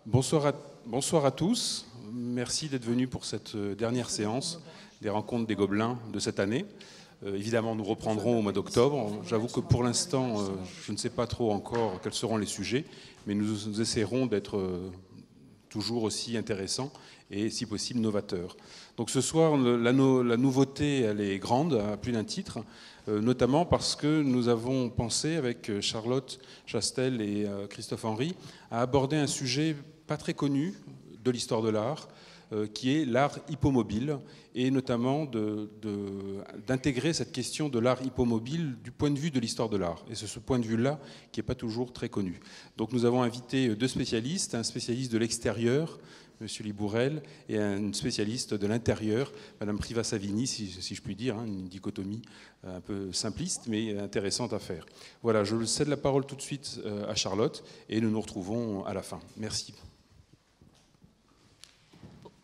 Bonsoir à tous. Merci d'être venus pour cette dernière séance des rencontres des Gobelins de cette année. Évidemment, nous reprendrons au mois d'octobre. J'avoue que pour l'instant, je ne sais pas trop encore quels seront les sujets, mais nous essaierons d'être toujours aussi intéressants et, si possible, novateurs. Donc ce soir, la nouveauté, elle est grande, à plus d'un titre, notamment parce que nous avons pensé, avec Charlotte Chastel et Christophe Henry, à aborder un sujet pas très connu de l'histoire de l'art, qui est l'art hippomobile, et notamment d'intégrer cette question de l'art hippomobile du point de vue de l'histoire de l'art. Et c'est ce point de vue-là qui n'est pas toujours très connu. Donc nous avons invité deux spécialistes, un spécialiste de l'extérieur, M. Libourel, et un spécialiste de l'intérieur, Mme Priva-Savini, si je puis dire, une dichotomie un peu simpliste, mais intéressante à faire. Voilà, je cède la parole tout de suite à Charlotte, et nous nous retrouvons à la fin. Merci.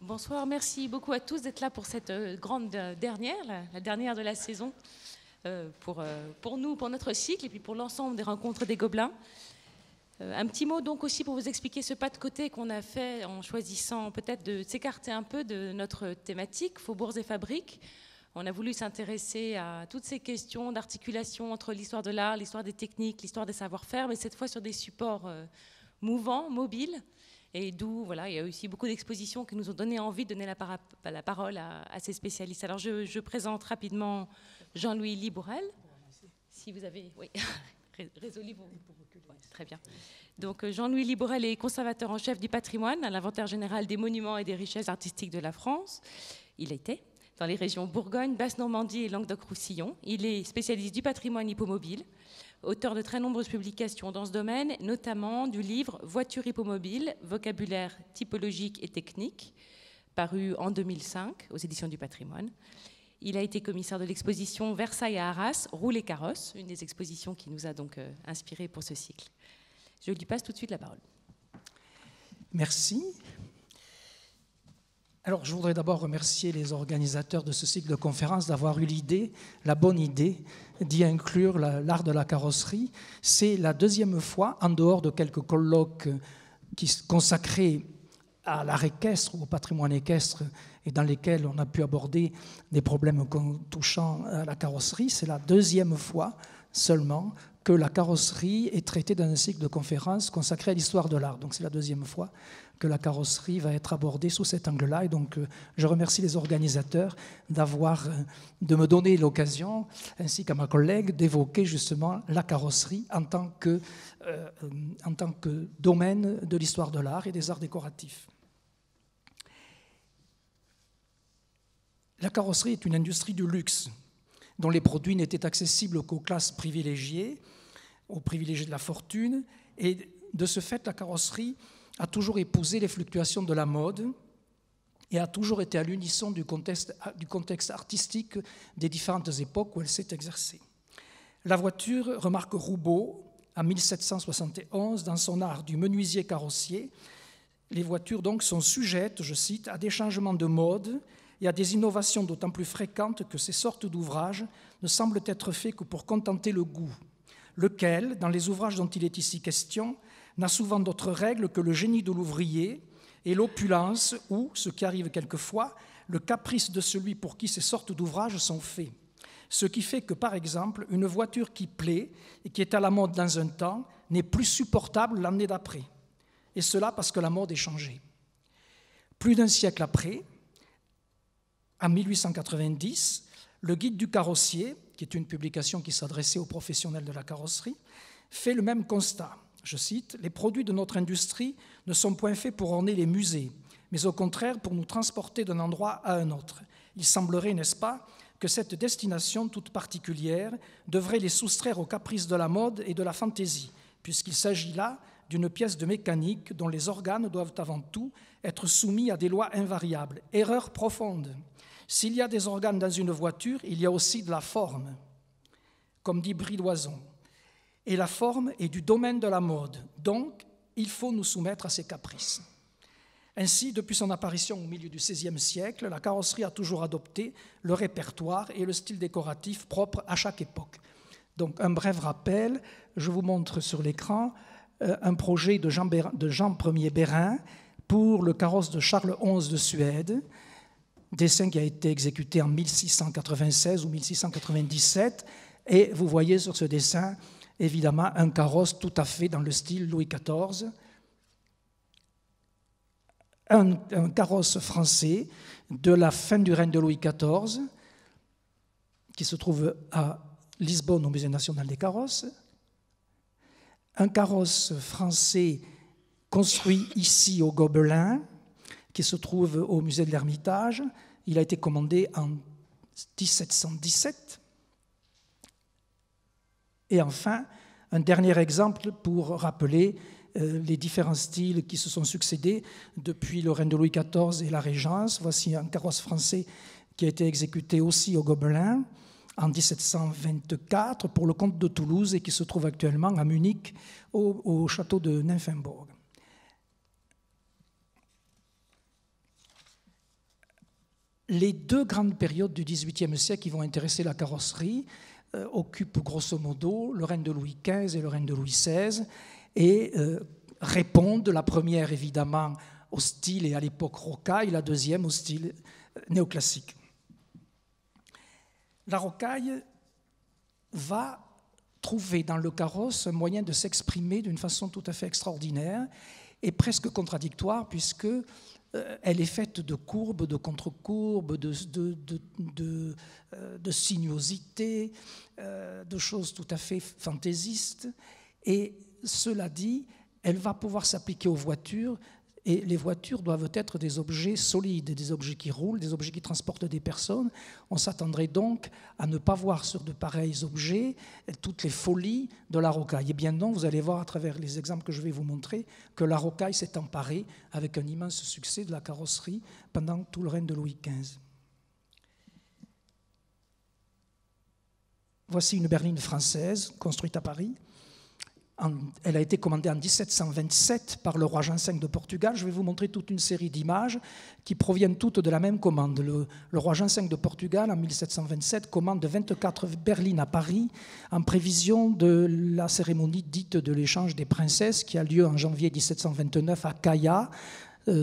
Bonsoir, merci beaucoup à tous d'être là pour cette grande dernière, la dernière de la saison, pour nous, pour notre cycle, et puis pour l'ensemble des rencontres des Gobelins. Un petit mot donc aussi pour vous expliquer ce pas de côté qu'on a fait en choisissant peut-être de s'écarter un peu de notre thématique, Faubourgs et Fabriques. On a voulu s'intéresser à toutes ces questions d'articulation entre l'histoire de l'art, l'histoire des techniques, l'histoire des savoir-faire, mais cette fois sur des supports mouvants, mobiles. Et d'où, voilà, il y a aussi beaucoup d'expositions qui nous ont donné envie de donner la parole à ces spécialistes. Alors, je présente rapidement Jean-Louis Libourel. Si vous avez... Oui, résolu vos... Ouais, très bien. Donc, Jean-Louis Libourel est conservateur en chef du patrimoine à l'Inventaire général des monuments et des richesses artistiques de la France. Il était dans les régions Bourgogne, Basse-Normandie et Languedoc-Roussillon. Il est spécialiste du patrimoine hippomobile, auteur de très nombreuses publications dans ce domaine, notamment du livre « Voiture hippomobile, vocabulaire typologique et technique », paru en 2005 aux éditions du patrimoine. Il a été commissaire de l'exposition Versailles à Arras, Roule et carrosse, une des expositions qui nous a donc inspirés pour ce cycle. Je lui passe tout de suite la parole. Merci. Alors, je voudrais d'abord remercier les organisateurs de ce cycle de conférences d'avoir eu la bonne idée d'y inclure l'art de la carrosserie. C'est la deuxième fois, en dehors de quelques colloques consacrés à l'art équestre ou au patrimoine équestre et dans lesquels on a pu aborder des problèmes touchant à la carrosserie, c'est la deuxième fois seulement que la carrosserie est traitée dans un cycle de conférences consacré à l'histoire de l'art. Donc c'est la deuxième fois que la carrosserie va être abordée sous cet angle-là. Et donc je remercie les organisateurs de me donner l'occasion, ainsi qu'à ma collègue, d'évoquer justement la carrosserie en tant que domaine de l'histoire de l'art et des arts décoratifs. La carrosserie est une industrie du luxe dont les produits n'étaient accessibles qu'aux classes privilégiées, aux privilégiés de la fortune. Et de ce fait, la carrosserie a toujours épousé les fluctuations de la mode et a toujours été à l'unisson du contexte artistique des différentes époques où elle s'est exercée. La voiture remarque Roubaud, en 1771, dans son art du menuisier carrossier. Les voitures donc sont sujettes, je cite, à des changements de mode et à des innovations d'autant plus fréquentes que ces sortes d'ouvrages ne semblent être faits que pour contenter le goût, lequel, dans les ouvrages dont il est ici question, n'a souvent d'autres règles que le génie de l'ouvrier et l'opulence ou, ce qui arrive quelquefois, le caprice de celui pour qui ces sortes d'ouvrages sont faits. Ce qui fait que, par exemple, une voiture qui plaît et qui est à la mode dans un temps n'est plus supportable l'année d'après. Et cela parce que la mode est changée. Plus d'un siècle après, en 1890, le Guide du carrossier, qui est une publication qui s'adressait aux professionnels de la carrosserie, fait le même constat. Je cite, « Les produits de notre industrie ne sont point faits pour orner les musées, mais au contraire pour nous transporter d'un endroit à un autre. Il semblerait, n'est-ce pas, que cette destination toute particulière devrait les soustraire aux caprices de la mode et de la fantaisie, puisqu'il s'agit là d'une pièce de mécanique dont les organes doivent avant tout être soumis à des lois invariables. Erreur profonde. S'il y a des organes dans une voiture, il y a aussi de la forme, comme dit Bridoison. Et la forme est du domaine de la mode, donc il faut nous soumettre à ses caprices. » Ainsi, depuis son apparition au milieu du XVIe siècle, la carrosserie a toujours adopté le répertoire et le style décoratif propre à chaque époque. Donc un bref rappel, je vous montre sur l'écran un projet de Jean Ier Bérin pour le carrosse de Charles XI de Suède, dessin qui a été exécuté en 1696 ou 1697. Et vous voyez sur ce dessin, évidemment, un carrosse tout à fait dans le style Louis XIV. Un carrosse français de la fin du règne de Louis XIV, qui se trouve à Lisbonne, au Musée national des carrosses. Un carrosse français construit ici au Gobelin, qui se trouve au musée de l'Ermitage. Il a été commandé en 1717. Et enfin, un dernier exemple pour rappeler les différents styles qui se sont succédés depuis le règne de Louis XIV et la Régence. Voici un carrosse français qui a été exécuté aussi au Gobelin en 1724 pour le comte de Toulouse et qui se trouve actuellement à Munich au château de Nymphenburg. Les deux grandes périodes du XVIIIe siècle qui vont intéresser la carrosserie occupent grosso modo le règne de Louis XV et le règne de Louis XVI et répondent, la première évidemment au style et à l'époque rocaille, la deuxième au style néoclassique. La rocaille va trouver dans le carrosse un moyen de s'exprimer d'une façon tout à fait extraordinaire et presque contradictoire, puisque elle est faite de courbes, de contre-courbes, de sinuosités, de choses tout à fait fantaisistes. Et cela dit, elle va pouvoir s'appliquer aux voitures, et les voitures doivent être des objets solides, des objets qui roulent, des objets qui transportent des personnes. On s'attendrait donc à ne pas voir sur de pareils objets toutes les folies de la rocaille. Eh bien non, vous allez voir à travers les exemples que je vais vous montrer que la rocaille s'est emparée avec un immense succès de la carrosserie pendant tout le règne de Louis XV. Voici une berline française construite à Paris. Elle a été commandée en 1727 par le roi Jean V de Portugal. Je vais vous montrer toute une série d'images qui proviennent toutes de la même commande. Le roi Jean V de Portugal, en 1727, commande 24 berlines à Paris en prévision de la cérémonie dite de l'échange des princesses qui a lieu en janvier 1729 à Caya,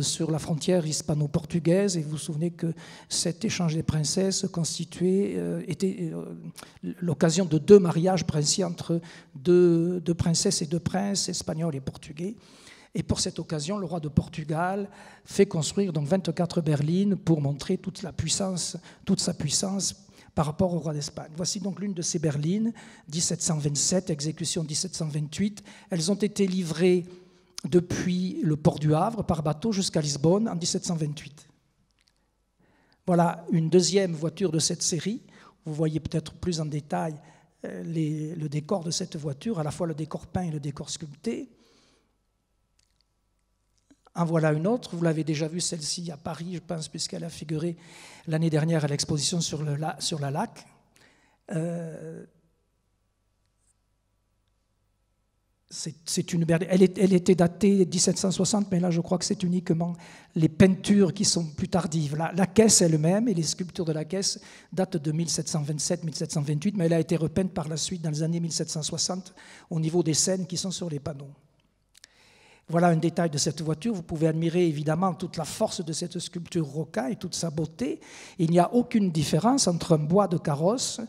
sur la frontière hispano-portugaise. Et vous vous souvenez que cet échange des princesses était l'occasion de deux mariages princiers entre deux princesses et deux princes espagnols et portugais. Et pour cette occasion, le roi de Portugal fait construire donc 24 berlines pour montrer toute sa puissance par rapport au roi d'Espagne. Voici donc l'une de ces berlines, 1727, exécution 1728. Elles ont été livrées depuis le port du Havre par bateau jusqu'à Lisbonne en 1728. Voilà une deuxième voiture de cette série. Vous voyez peut-être plus en détail le décor de cette voiture, à la fois le décor peint et le décor sculpté. En voilà une autre, vous l'avez déjà vue celle-ci à Paris, je pense, puisqu'elle a figuré l'année dernière à l'exposition sur la Lac. C'est une berline. Elle était datée 1760, mais là je crois que c'est uniquement les peintures qui sont plus tardives. La caisse elle-même et les sculptures de la caisse datent de 1727-1728, mais elle a été repeinte par la suite dans les années 1760 au niveau des scènes qui sont sur les panneaux. Voilà un détail de cette voiture. Vous pouvez admirer évidemment toute la force de cette sculpture rocaille et toute sa beauté. Il n'y a aucune différence entre un bois de carrosse.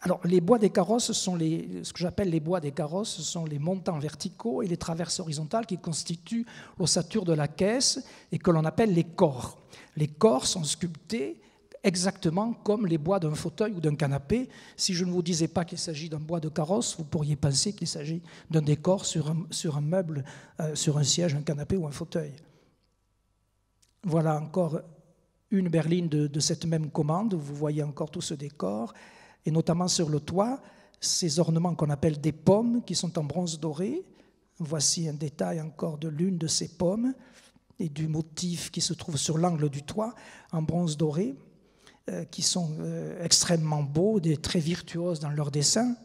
Alors, les bois des carrosses ce que j'appelle les bois des carrosses, ce sont les montants verticaux et les traverses horizontales qui constituent l'ossature de la caisse et que l'on appelle les corps. Les corps sont sculptés exactement comme les bois d'un fauteuil ou d'un canapé. Si je ne vous disais pas qu'il s'agit d'un bois de carrosse, vous pourriez penser qu'il s'agit d'un décor sur un meuble, sur un siège, un canapé ou un fauteuil. Voilà encore une berline de cette même commande. Vous voyez encore tout ce décor. Et notamment sur le toit, ces ornements qu'on appelle des pommes qui sont en bronze doré. Voici un détail encore de l'une de ces pommes et du motif qui se trouve sur l'angle du toit en bronze doré, qui sont extrêmement beaux, très virtuoses dans leur dessin.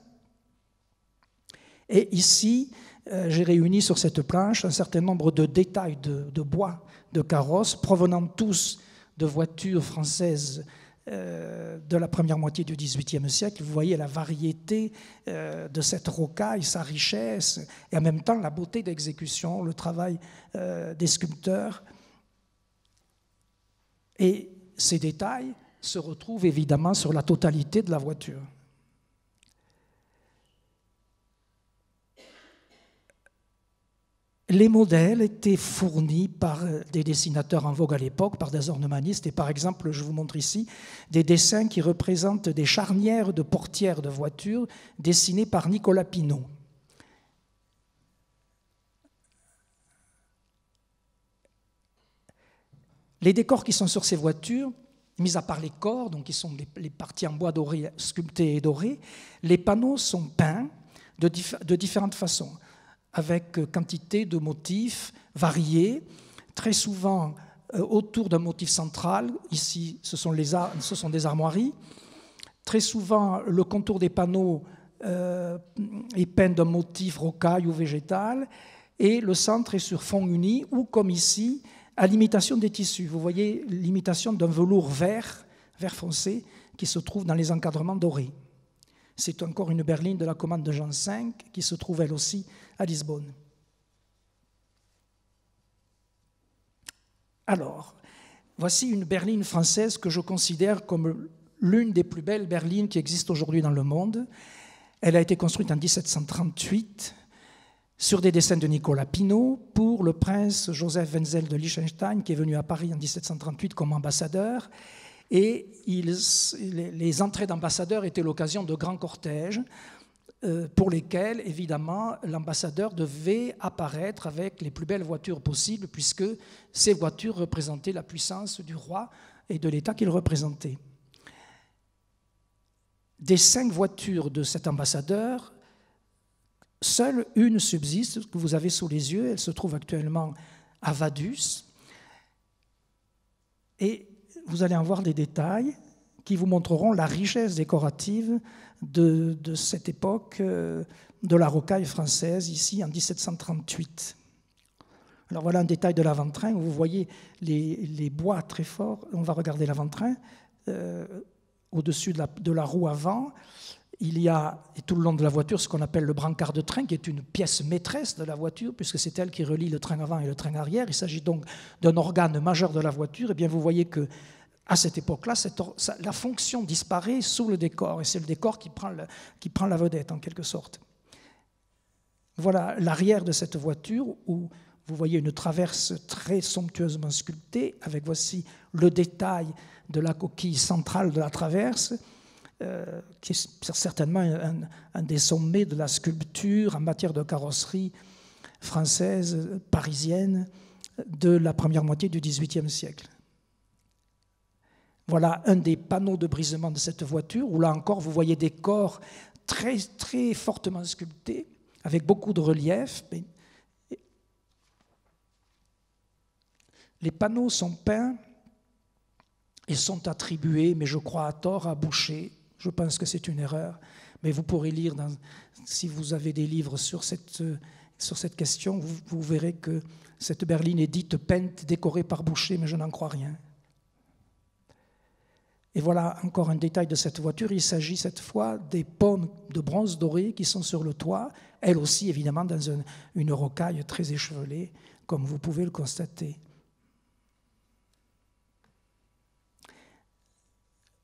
Et ici, j'ai réuni sur cette planche un certain nombre de détails de bois de carrosse provenant tous de voitures françaises de la première moitié du XVIIIe siècle. Vous voyez la variété de cette rocaille, sa richesse, et en même temps la beauté d'exécution, le travail des sculpteurs. Et ces détails se retrouvent évidemment sur la totalité de la voiture. Les modèles étaient fournis par des dessinateurs en vogue à l'époque, par des ornemanistes. Et par exemple, je vous montre ici des dessins qui représentent des charnières de portières de voitures dessinées par Nicolas Pineau. Les décors qui sont sur ces voitures, mis à part les corps, donc qui sont les parties en bois doré, sculptées et dorées, les panneaux sont peints de différentes façons, avec quantité de motifs variés, très souvent autour d'un motif central. Ici, ce sont des armoiries. Très souvent, le contour des panneaux est peint d'un motif rocaille ou végétal, et le centre est sur fond uni, ou comme ici, à l'imitation des tissus. Vous voyez l'imitation d'un velours vert foncé, qui se trouve dans les encadrements dorés. C'est encore une berline de la commande de Jean V, qui se trouve elle aussi à Lisbonne. Alors, voici une berline française que je considère comme l'une des plus belles berlines qui existent aujourd'hui dans le monde. Elle a été construite en 1738 sur des dessins de Nicolas Pineau pour le prince Joseph Wenzel de Liechtenstein, qui est venu à Paris en 1738 comme ambassadeur. Et les entrées d'ambassadeurs étaient l'occasion de grands cortèges pour lesquels, évidemment, l'ambassadeur devait apparaître avec les plus belles voitures possibles, puisque ces voitures représentaient la puissance du roi et de l'État qu'il représentait. Des 5 voitures de cet ambassadeur, seule une subsiste, que vous avez sous les yeux. Elle se trouve actuellement à Vaduz. Et vous allez en voir des détails qui vous montreront la richesse décorative de cette époque de la rocaille française, ici en 1738. Alors voilà un détail de l'avant-train où vous voyez les bois très forts. On va regarder l'avant-train. Au-dessus de la roue avant, il y a, et tout le long de la voiture, ce qu'on appelle le brancard de train, qui est une pièce maîtresse de la voiture, puisque c'est elle qui relie le train avant et le train arrière. Il s'agit donc d'un organe majeur de la voiture. Et bien vous voyez que à cette époque-là, la fonction disparaît sous le décor, et c'est le décor qui prend la vedette, en quelque sorte. Voilà l'arrière de cette voiture, où vous voyez une traverse très somptueusement sculptée, avec voici le détail de la coquille centrale de la traverse, qui est certainement un des sommets de la sculpture en matière de carrosserie française, parisienne, de la première moitié du XVIIIe siècle. Voilà un des panneaux de brisement de cette voiture, où là encore vous voyez des corps très, très fortement sculptés, avec beaucoup de relief. Les panneaux sont peints et sont attribués, mais je crois à tort, à Boucher. Je pense que c'est une erreur, mais vous pourrez lire, si vous avez des livres sur cette question, vous verrez que cette berline est dite peinte, décorée par Boucher, mais je n'en crois rien. Et voilà encore un détail de cette voiture. Il s'agit cette fois des pommes de bronze doré qui sont sur le toit, elles aussi évidemment dans une rocaille très échevelée, comme vous pouvez le constater.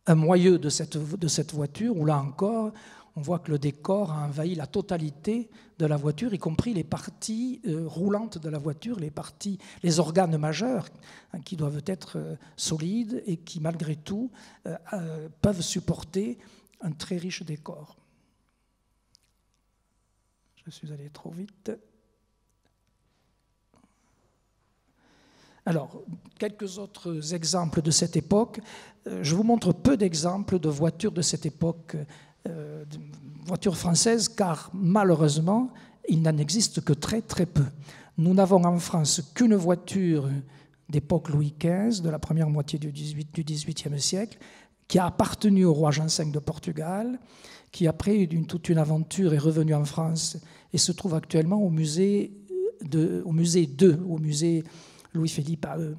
Un moyeu de cette voiture, où là encore, on voit que le décor a envahi la totalité de la voiture, y compris les parties roulantes de la voiture, les organes majeurs, qui doivent être solides et qui, malgré tout, peuvent supporter un très riche décor. Je suis allé trop vite. Alors, quelques autres exemples de cette époque. Je vous montre peu d'exemples de voitures de cette époque, voitures françaises, car malheureusement, il n'en existe que très très peu. Nous n'avons en France qu'une voiture d'époque Louis XV, de la première moitié du XVIIIe siècle, qui a appartenu au roi Jean V de Portugal, qui après toute une aventure est revenue en France et se trouve actuellement au musée Louis-Philippe à eux.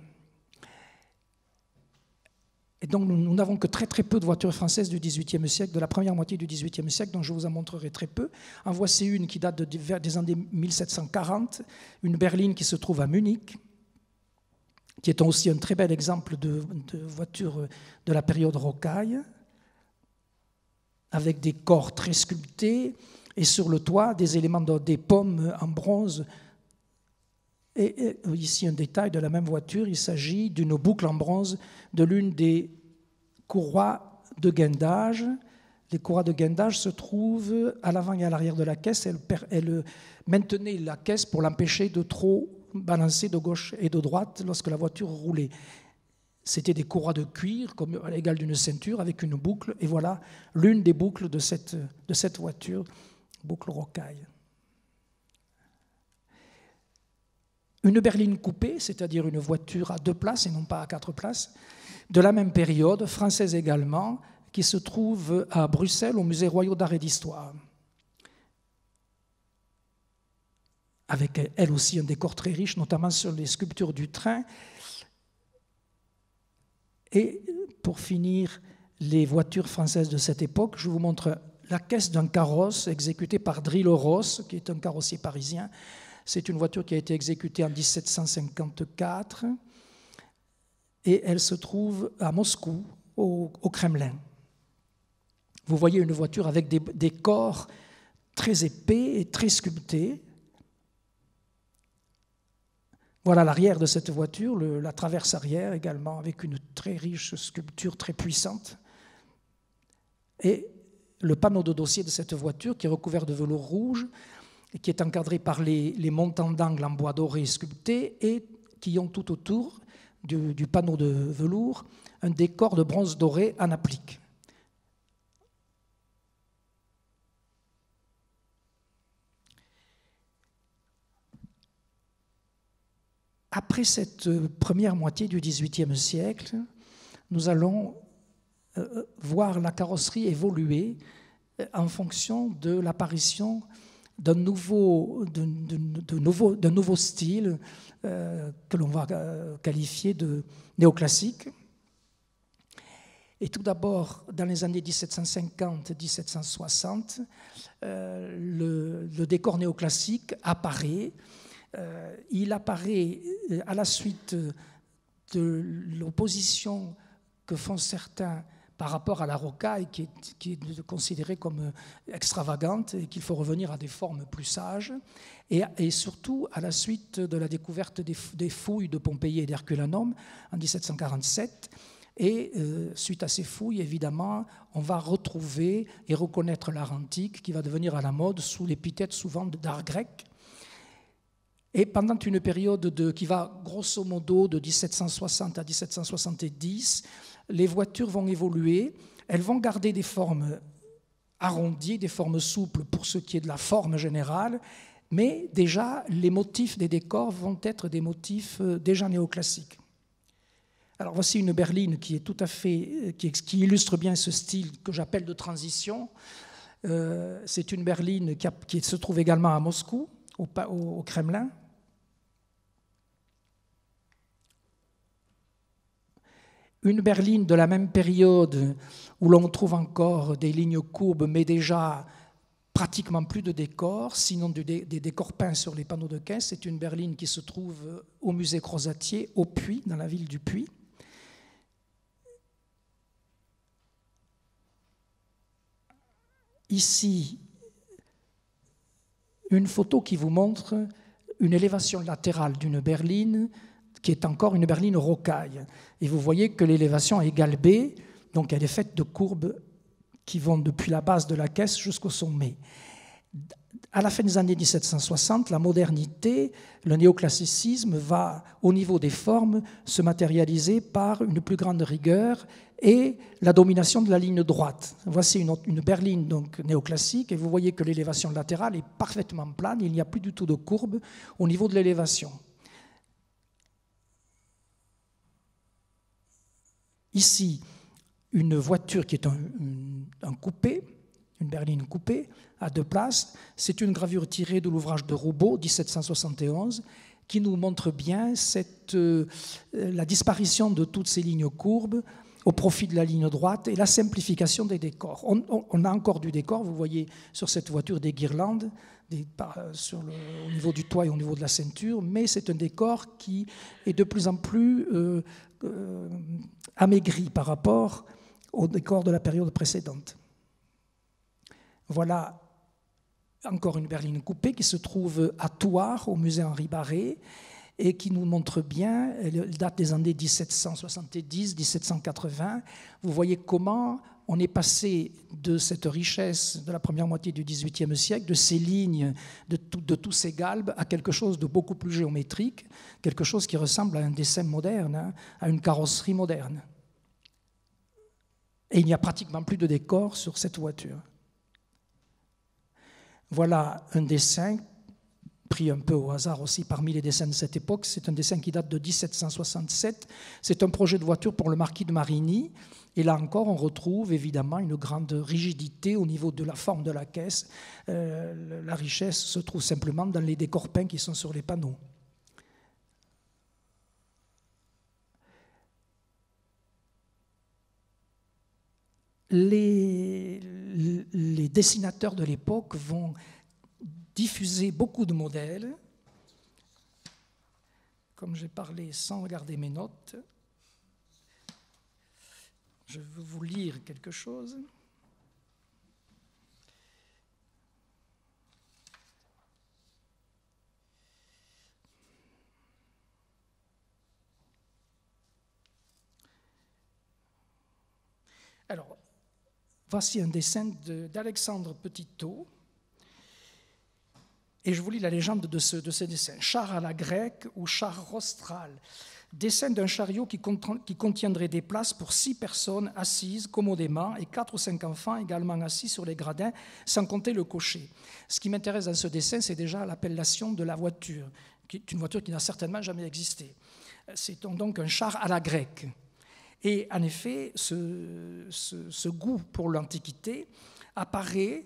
Et donc nous n'avons que très peu de voitures françaises du XVIIIe siècle, de la première moitié du XVIIIe siècle, dont je vous en montrerai très peu. En voici une qui date des années 1740, une berline qui se trouve à Munich, qui est aussi un très bel exemple de voiture de la période rocaille, avec des corps très sculptés, et sur le toit, des éléments, des pommes en bronze. Et ici, un détail de la même voiture, il s'agit d'une boucle en bronze de l'une des courroies de guindage. Les courroies de guindage se trouvent à l'avant et à l'arrière de la caisse. Elles maintenaient la caisse pour l'empêcher de trop balancer de gauche et de droite lorsque la voiture roulait. C'était des courroies de cuir, comme à l'égal d'une ceinture, avec une boucle. Et voilà l'une des boucles de cette voiture, boucle rocaille. Une berline coupée, c'est-à-dire une voiture à 2 places et non pas à 4 places, de la même période, française également, qui se trouve à Bruxelles, au Musée royal d'art et d'histoire. Avec elle aussi un décor très riche, notamment sur les sculptures du train. Et pour finir, les voitures françaises de cette époque, je vous montre la caisse d'un carrosse exécuté par Drillo-Ross, qui est un carrossier parisien. C'est une voiture qui a été exécutée en 1754 et elle se trouve à Moscou, au Kremlin. Vous voyez une voiture avec des corps très épais et très sculptés. Voilà l'arrière de cette voiture, la traverse arrière également, avec une très riche sculpture très puissante. Et le panneau de dossier de cette voiture, qui est recouvert de velours rouge, et qui est encadré par les montants d'angle en bois doré sculptés, et qui ont tout autour du panneau de velours un décor de bronze doré en applique. Après cette première moitié du XVIIIe siècle, nous allons voir la carrosserie évoluer en fonction de l'apparition d'un nouveau style que l'on va qualifier de néoclassique. Et tout d'abord, dans les années 1750-1760, le décor néoclassique apparaît. Il apparaît à la suite de l'opposition que font certains par rapport à la rocaille, qui est considérée comme extravagante et qu'il faut revenir à des formes plus sages, et surtout à la suite de la découverte des fouilles de Pompéi et d'Herculanum en 1747. Et suite à ces fouilles, évidemment, on va retrouver et reconnaître l'art antique qui va devenir à la mode sous l'épithète souvent d'art grec. Et pendant une période qui va grosso modo de 1760 à 1770, les voitures vont évoluer, elles vont garder des formes arrondies, des formes souples pour ce qui est de la forme générale, mais déjà les motifs des décors vont être des motifs déjà néoclassiques. Alors voici une berline qui est tout à fait, qui illustre bien ce style que j'appelle de transition. C'est une berline qui se trouve également à Moscou, au Kremlin. Une berline de la même période où l'on trouve encore des lignes courbes, mais déjà pratiquement plus de décors, sinon des décors peints sur les panneaux de caisse. C'est une berline qui se trouve au musée Crozatier, au Puy, dans la ville du Puy. Ici, une photo qui vous montre une élévation latérale d'une berline qui est encore une berline rocaille. Et vous voyez que l'élévation est galbée, donc elle est faite de courbes qui vont depuis la base de la caisse jusqu'au sommet. À la fin des années 1760, la modernité, le néoclassicisme va, au niveau des formes, se matérialiser par une plus grande rigueur et la domination de la ligne droite. Voici une berline donc néoclassique, et vous voyez que l'élévation latérale est parfaitement plane, il n'y a plus du tout de courbe au niveau de l'élévation. Ici, une voiture qui est un coupé, une berline coupée à 2 places. C'est une gravure tirée de l'ouvrage de Roubaud, 1771, qui nous montre bien la disparition de toutes ces lignes courbes au profit de la ligne droite et la simplification des décors. On a encore du décor, vous voyez sur cette voiture des guirlandes au niveau du toit et au niveau de la ceinture, mais c'est un décor qui est de plus en plus amaigri par rapport au décor de la période précédente. Voilà encore une berline coupée qui se trouve à Thouars, au musée Henri Barré, et qui nous montre bien, elle date des années 1770-1780. Vous voyez comment on est passé de cette richesse de la première moitié du XVIIIe siècle, de ces lignes, de tous ces galbes, à quelque chose de beaucoup plus géométrique, quelque chose qui ressemble à un dessin moderne, hein, à une carrosserie moderne. Et il n'y a pratiquement plus de décor sur cette voiture. Voilà un dessin pris un peu au hasard aussi parmi les dessins de cette époque. C'est un dessin qui date de 1767. C'est un projet de voiture pour le marquis de Marigny. Et là encore, on retrouve évidemment une grande rigidité au niveau de la forme de la caisse. La richesse se trouve simplement dans les décors peints qui sont sur les panneaux. Les dessinateurs de l'époque vont diffuser beaucoup de modèles. Comme j'ai parlé sans regarder mes notes, je veux vous lire quelque chose. Alors, voici un dessin d'Alexandre Petitot. Et je vous lis la légende de ce dessin. Char à la grecque ou char rostral. Dessin d'un chariot qui contiendrait des places pour 6 personnes assises commodément et 4 ou 5 enfants également assis sur les gradins, sans compter le cocher. Ce qui m'intéresse dans ce dessin, c'est déjà l'appellation de la voiture, qui est une voiture qui n'a certainement jamais existé. C'est donc un char à la grecque. Et en effet, ce goût pour l'Antiquité apparaît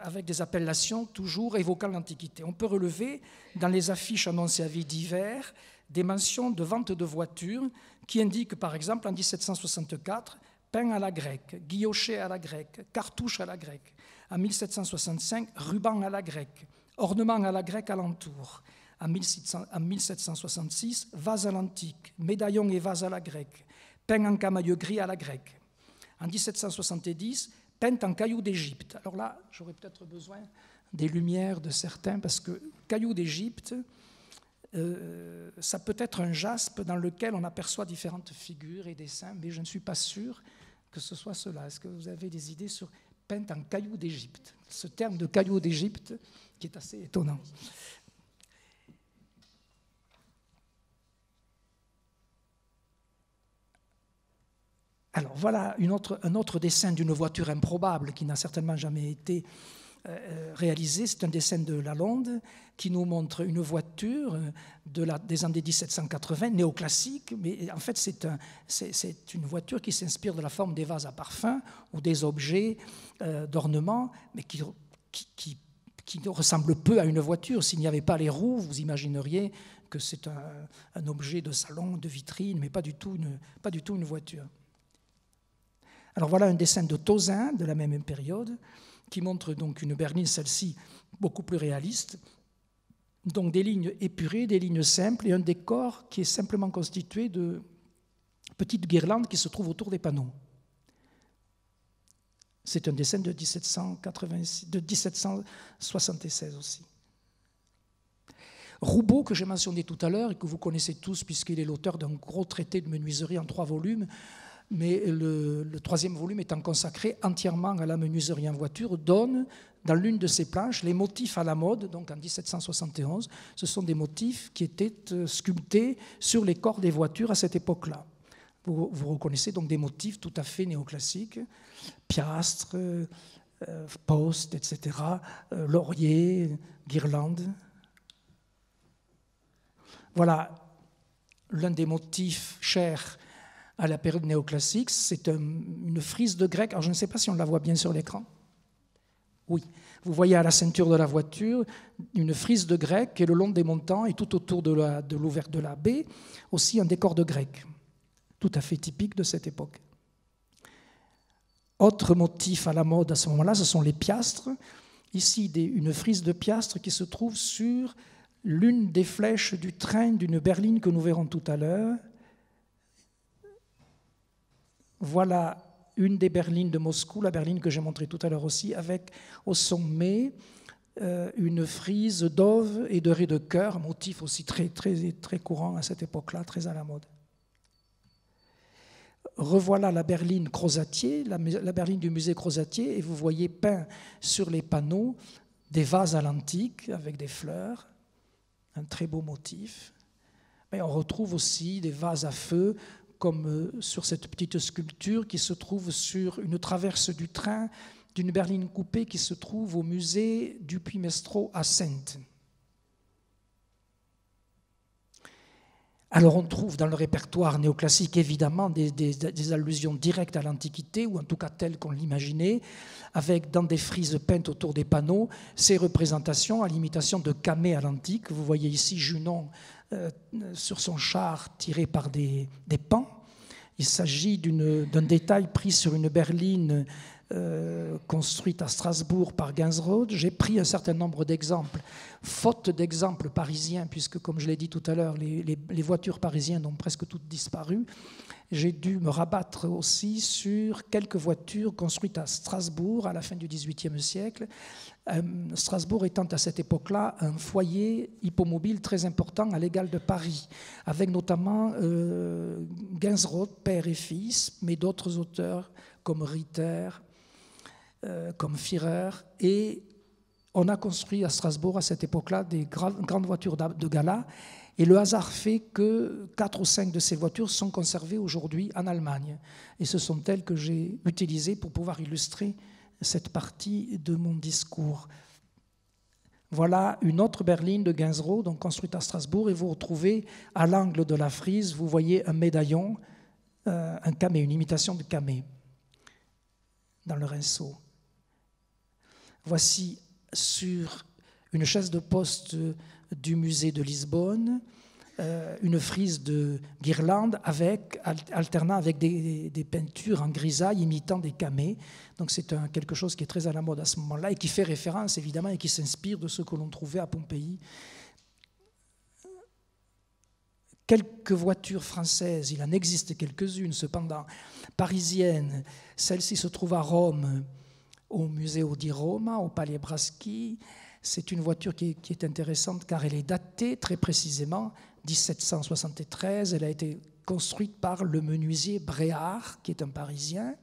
avec des appellations toujours évoquant l'Antiquité. On peut relever dans les affiches annoncées à vie divers des mentions de vente de voitures qui indiquent par exemple en 1764 pain à la grecque, guilloché à la grecque, cartouche à la grecque. En 1765, ruban à la grecque, ornement à la grecque alentour. En 1766, vase à l'antique, médaillon et vase à la grecque, peint en camailleux gris à la grecque. En 1770, peint en cailloux d'Égypte. Alors là, j'aurais peut-être besoin des lumières de certains, parce que cailloux d'Égypte, ça peut être un jaspe dans lequel on aperçoit différentes figures et dessins, mais je ne suis pas sûr que ce soit cela. Est-ce que vous avez des idées sur peint en cailloux d'Égypte? Ce terme de cailloux d'Égypte qui est assez étonnant. Alors voilà un autre dessin d'une voiture improbable qui n'a certainement jamais été réalisé. C'est un dessin de Lalonde qui nous montre une voiture des années 1780, néoclassique, mais en fait c'est une voiture qui s'inspire de la forme des vases à parfum ou des objets d'ornement, mais qui ressemble peu à une voiture. S'il n'y avait pas les roues, vous imagineriez que c'est un objet de salon, de vitrine, mais pas du tout une voiture. Alors voilà un dessin de Tauzin de la même période qui montre donc une berline, celle-ci beaucoup plus réaliste, donc des lignes épurées, des lignes simples et un décor qui est simplement constitué de petites guirlandes qui se trouvent autour des panneaux. C'est un dessin de 1776 aussi. Roubaud, que j'ai mentionné tout à l'heure et que vous connaissez tous puisqu'il est l'auteur d'un gros traité de menuiserie en 3 volumes, mais le 3e volume étant consacré entièrement à la menuiserie en voiture, donne dans l'une de ses planches les motifs à la mode, donc en 1771. Ce sont des motifs qui étaient sculptés sur les corps des voitures à cette époque-là. Vous reconnaissez donc des motifs tout à fait néoclassiques, piastres, postes, etc., lauriers, guirlandes. Voilà l'un des motifs chers à la période néoclassique, c'est une frise de grec. Alors je ne sais pas si on la voit bien sur l'écran. Oui, vous voyez à la ceinture de la voiture une frise de grec et le long des montants et tout autour de l'ouverture de la baie, aussi un décor de grec, tout à fait typique de cette époque. Autre motif à la mode à ce moment-là, ce sont les piastres. Ici, une frise de piastres qui se trouve sur l'une des flèches du train d'une berline que nous verrons tout à l'heure. Voilà une des berlines de Moscou, la berline que j'ai montrée tout à l'heure aussi, avec au sommet une frise d'ove et de raies de cœur, un motif aussi très, très, très courant à cette époque-là, très à la mode. Revoilà la berline Crozatier, la berline du musée Crozatier, et vous voyez peint sur les panneaux des vases à l'antique avec des fleurs, un très beau motif. Mais on retrouve aussi des vases à feu, comme sur cette petite sculpture qui se trouve sur une traverse du train d'une berline coupée qui se trouve au musée du Puy-Mestro à Saintes. Alors on trouve dans le répertoire néoclassique évidemment des allusions directes à l'Antiquité, ou en tout cas telles qu'on l'imaginait, avec dans des frises peintes autour des panneaux ces représentations à l'imitation de Camée à l'antique. Vous voyez ici Junon sur son char tiré par des pans. Il s'agit d'un détail pris sur une berline construite à Strasbourg par Gainsrod. J'ai pris un certain nombre d'exemples, faute d'exemples parisiens, puisque, comme je l'ai dit tout à l'heure, les voitures parisiennes ont presque toutes disparu. J'ai dû me rabattre aussi sur quelques voitures construites à Strasbourg à la fin du XVIIIe siècle. Strasbourg étant à cette époque-là un foyer hippomobile très important à l'égal de Paris, avec notamment Gainsrod, père et fils, mais d'autres auteurs comme Ritter, comme Führer, et on a construit à Strasbourg à cette époque-là des grandes voitures de gala, et le hasard fait que 4 ou 5 de ces voitures sont conservées aujourd'hui en Allemagne, et ce sont elles que j'ai utilisées pour pouvoir illustrer cette partie de mon discours. Voilà une autre berline de Gainsrod, donc construite à Strasbourg, et vous retrouvez à l'angle de la frise, vous voyez un médaillon, un camée, une imitation de camée dans le rinceau. Voici sur une chaise de poste du musée de Lisbonne une frise de guirlande alternant avec des peintures en grisaille imitant des camées. Donc c'est quelque chose qui est très à la mode à ce moment-là et qui fait référence évidemment et qui s'inspire de ce que l'on trouvait à Pompéi. Quelques voitures françaises, il en existe quelques-unes cependant, parisiennes. Celle-ci se trouve à Rome, au Museo di Roma, au Palais Braschi. C'est une voiture qui est intéressante car elle est datée très précisément 1773. Elle a été construite par le menuisier Bréard, qui est un Parisien,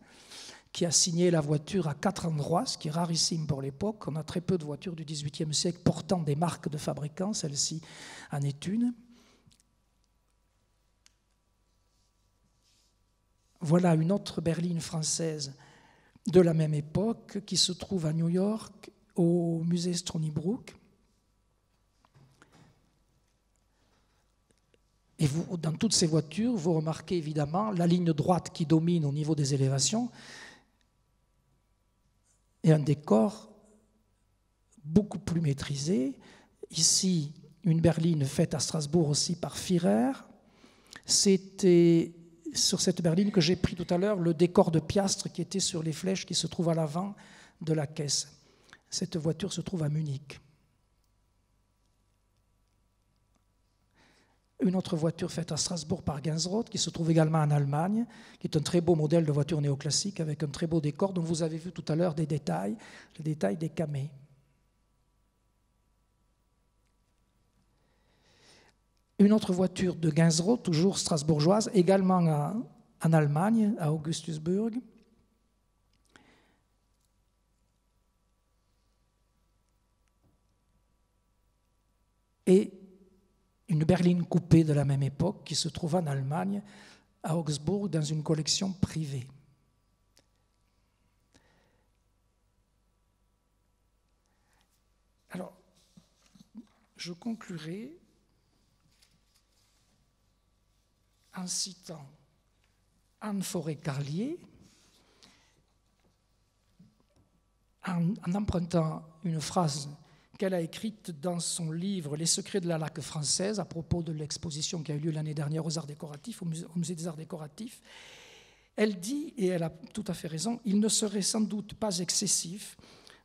qui a signé la voiture à 4 endroits, ce qui est rarissime pour l'époque. On a très peu de voitures du XVIIIe siècle portant des marques de fabricants. Celle-ci en est une. Voilà une autre berline française de la même époque qui se trouve à New York, au musée Stony Brook. Et vous, dans toutes ces voitures, vous remarquez évidemment la ligne droite qui domine au niveau des élévations et un décor beaucoup plus maîtrisé. Ici, une berline faite à Strasbourg aussi par Führer. C'était sur cette berline que j'ai pris tout à l'heure le décor de piastres qui était sur les flèches qui se trouvent à l'avant de la caisse. Cette voiture se trouve à Munich. Une autre voiture faite à Strasbourg par Gainsrod, qui se trouve également en Allemagne, qui est un très beau modèle de voiture néoclassique avec un très beau décor dont vous avez vu tout à l'heure des détails, les détails des camées. Une autre voiture de Gainsrod, toujours strasbourgeoise, également en Allemagne, à Augustusburg. Et une berline coupée de la même époque qui se trouve en Allemagne, à Augsbourg, dans une collection privée. Alors, je conclurai en citant Anne Forêt-Carlier, en empruntant une phrase qu'elle a écrite dans son livre « Les secrets de la laque française » à propos de l'exposition qui a eu lieu l'année dernière aux Arts décoratifs, au Musée des Arts décoratifs. Elle dit, et elle a tout à fait raison, il ne serait sans doute pas excessif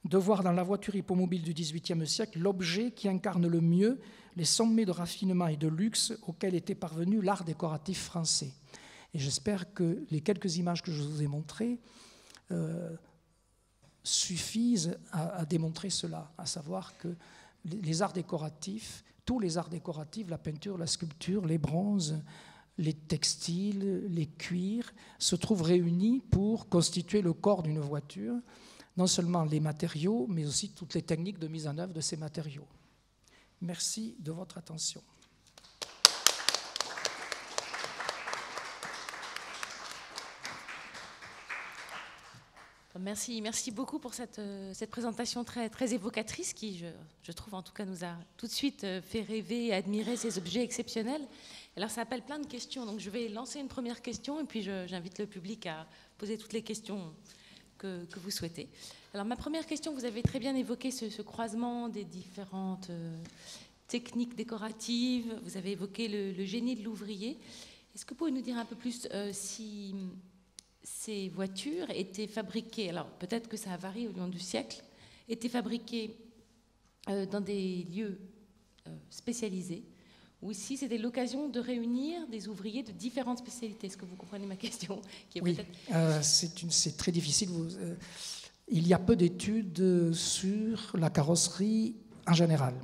de voir dans la voiture hippomobile du XVIIIe siècle l'objet qui incarne le mieux les sommets de raffinement et de luxe auxquels était parvenu l'art décoratif français. Et j'espère que les quelques images que je vous ai montrées suffisent à démontrer cela, à savoir que les arts décoratifs, tous les arts décoratifs, la peinture, la sculpture, les bronzes, les textiles, les cuirs, se trouvent réunis pour constituer le corps d'une voiture, non seulement les matériaux, mais aussi toutes les techniques de mise en œuvre de ces matériaux. Merci de votre attention. Merci beaucoup pour cette présentation très évocatrice qui, je trouve en tout cas, nous a tout de suite fait rêver et admirer ces objets exceptionnels. Alors ça appelle plein de questions, donc je vais lancer une première question et puis j'invite le public à poser toutes les questions que vous souhaitez. Alors ma première question, vous avez très bien évoqué ce croisement des différentes techniques décoratives, vous avez évoqué le génie de l'ouvrier. Est-ce que vous pouvez nous dire un peu plus si ces voitures étaient fabriquées, alors peut-être que ça a varié au long du siècle, étaient fabriquées dans des lieux spécialisés, ou si c'était l'occasion de réunir des ouvriers de différentes spécialités. Est-ce que vous comprenez ma question qui est Oui, c'est très difficile. Il y a peu d'études sur la carrosserie en général.